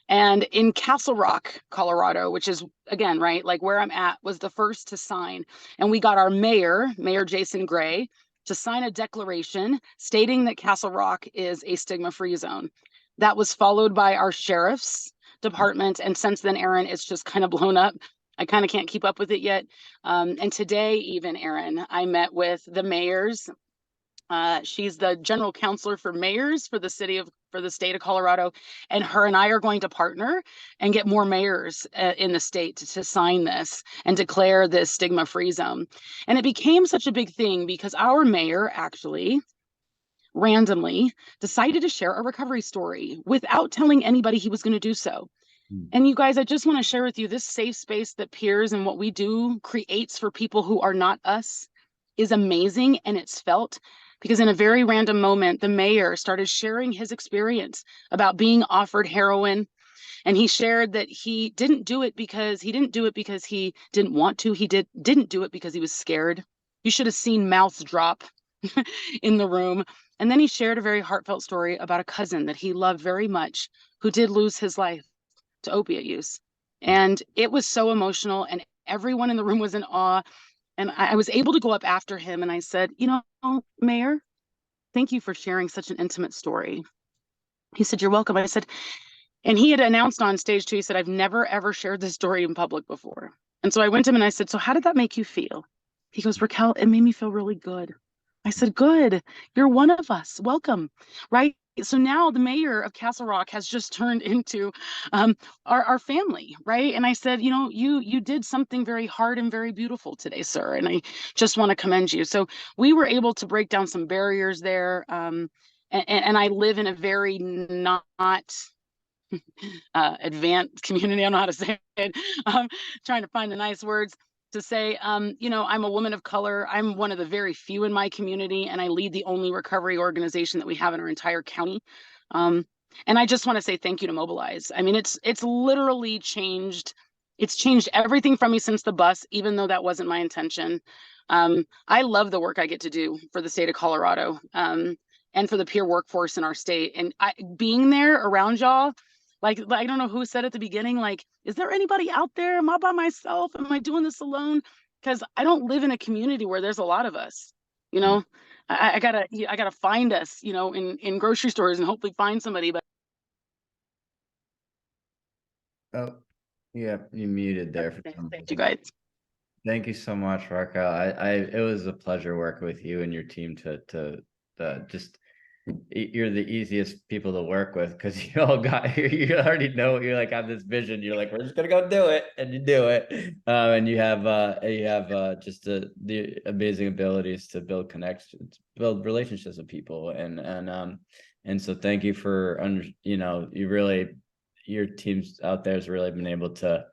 And in Castle Rock, Colorado, which is, again, right, like where I'm at, was the first to sign. And we got our Mayor Jason Gray, to sign a declaration stating that Castle Rock is a stigma-free zone. That was followed by our sheriff's department. And since then, Aaron, it's just kind of blown up. I kind of can't keep up with it yet. And today, even, Aaron, I met with the mayors She's the general counselor for mayors for the state of Colorado, and her and I are going to partner and get more mayors in the state to sign this and declare this stigma-free zone. And it became such a big thing because our mayor actually randomly decided to share a recovery story without telling anybody he was going to do so. And you guys, I just want to share with you this safe space that Peers and what we do creates for people who are not us is amazing. And it's felt because in a very random moment, the mayor started sharing his experience about being offered heroin. And he shared that he didn't do it because he didn't want to. Didn't do it because he was scared. You should have seen mouths drop in the room. And then he shared a very heartfelt story about a cousin that he loved very much who did lose his life to opiate use. And it was so emotional, and everyone in the room was in awe. And I was able to go up after him and I said, you know, Mayor, thank you for sharing such an intimate story. He said, you're welcome. I said, and he had announced on stage too, he said, I've never, ever shared this story in public before. And so I went to him and I said, so how did that make you feel? He goes, Raquel, it made me feel really good. I said, good. You're one of us. Welcome. Right. So now the mayor of Castle Rock has just turned into our family. Right. And I said, you know, you did something very hard and very beautiful today, sir. And I just want to commend you. So we were able to break down some barriers there. And I live in a very not advanced community. I don't know how to say it. Trying to find the nice words to say, you know, I'm a woman of color. I'm one of the very few in my community, and I lead the only recovery organization that we have in our entire county. And I just want to say thank you to Mobilize. I mean, it's literally changed. It's changed everything from me since the bus, even though that wasn't my intention. I love the work I get to do for the state of Colorado, and for the peer workforce in our state. And being there around y'all, like I don't know who said at the beginning, like, is there anybody out there? Am I by myself? Am I doing this alone? Because I don't live in a community where there's a lot of us. You know, I gotta find us, you know, in grocery stores and hopefully find somebody. But Oh, yeah, you muted there for some thank you guys. Thank you so much, Raquel. It was a pleasure working with you and your team to just you're the easiest people to work with because you all got you already know you're like have this vision. You're like, we're just gonna go do it, and you do it. And you have just the amazing abilities to build connections, build relationships with people, and so thank you for you know, you really your teams out there has really been able to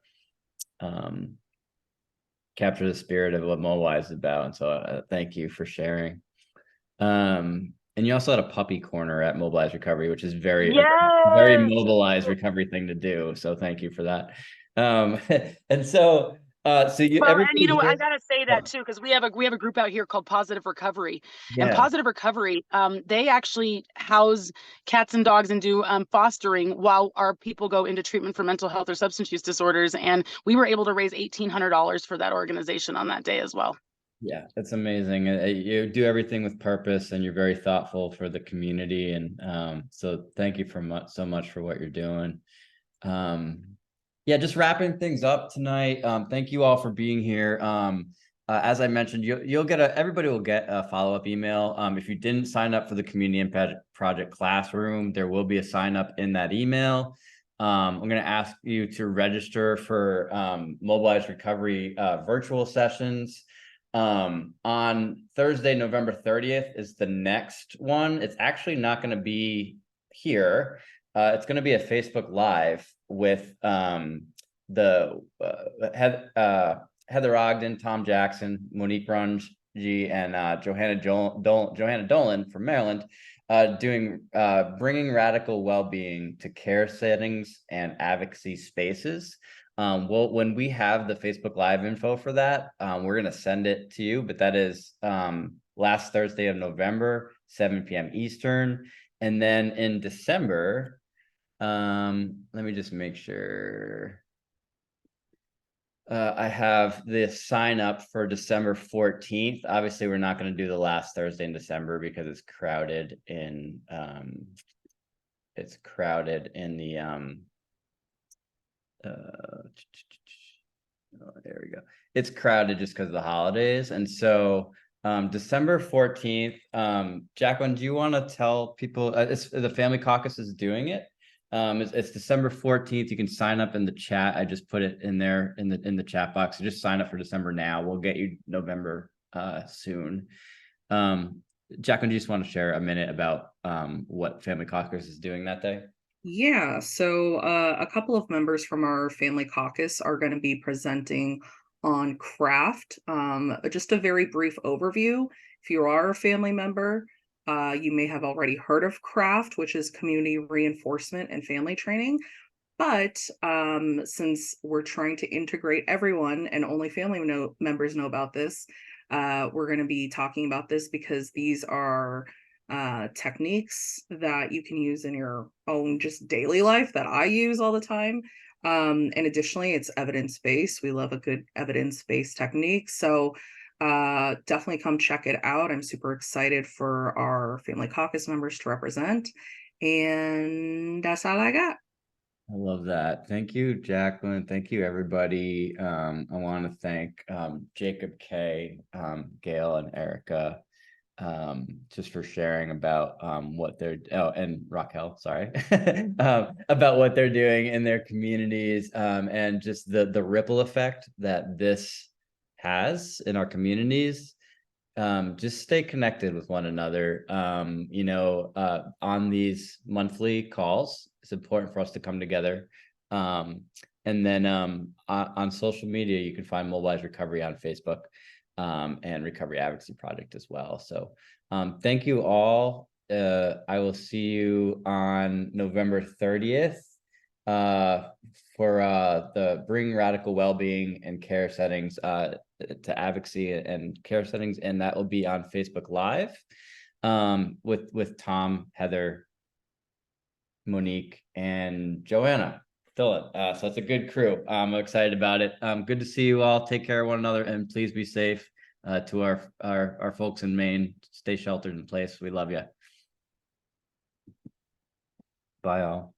capture the spirit of what Mobilize is about. And so thank you for sharing. And you also had a puppy corner at Mobilize Recovery, which is very Mobilize recovery thing to do. So thank you for that. And so you well, and you know what, I gotta say that too, because we have a group out here called Positive Recovery. And Positive Recovery, they actually house cats and dogs and do fostering while our people go into treatment for mental health or substance use disorders. And we were able to raise $1,800 for that organization on that day as well. Yeah, that's amazing. You do everything with purpose, and you're very thoughtful for the community. And so thank you so much for what you're doing. Yeah, just wrapping things up tonight. Thank you all for being here. As I mentioned, you'll get everybody will get a follow-up email. If you didn't sign up for the Community Impact Project Classroom, there will be a sign up in that email. I'm going to ask you to register for Mobilize Recovery virtual sessions. On Thursday, November 30th is the next one. It's actually not going to be here. It's going to be a Facebook Live with Heather Ogden, Tom Jackson, Monique Runge, and Johanna Dolan from Maryland, doing bringing radical well-being to care settings and advocacy spaces. Well, when we have the Facebook Live info for that, we're going to send it to you, but that is last Thursday of November, 7 p.m. Eastern. And then in December, let me just make sure. I have this sign up for December 14th. Obviously, we're not going to do the last Thursday in December because it's crowded in the oh, there we go. It's crowded just because of the holidays. And so December 14th. Jacqueline, do you want to tell people the Family Caucus is doing it? It's December 14th. You can sign up in the chat. I just put it in there in the chat box. So just sign up for December now. We'll get you November soon. Jacqueline, do you just want to share a minute about what Family Caucus is doing that day? Yeah, so a couple of members from our Family Caucus are going to be presenting on craft. Just a very brief overview. If you are a family member, you may have already heard of craft, which is community reinforcement and family training. But since we're trying to integrate everyone and only family members know about this, we're going to be talking about this because these are techniques that you can use in your own just daily life that I use all the time. And additionally, it's evidence-based. We love a good evidence-based technique. So definitely come check it out. I'm super excited for our Family Caucus members to represent. And that's all I got. I love that. Thank you, Jacqueline. Thank you, everybody. I want to thank Jacob K, Gail, and Erica just for sharing about what they're and Raquel, sorry, about what they're doing in their communities and just the ripple effect that this has in our communities. Just stay connected with one another. On these monthly calls, it's important for us to come together. And then on social media, you can find Mobilize Recovery on Facebook and Recovery Advocacy Project as well. So thank you all. I will see you on November 30th for the Bring Radical Wellbeing and Care Settings to Advocacy and Care Settings, and that will be on Facebook Live with Tom, Heather, Monique, and Joanna. So it's a good crew. I'm excited about it. Good to see you all. Take care of one another, and please be safe. To our folks in Maine, stay sheltered in place. We love you. Bye all.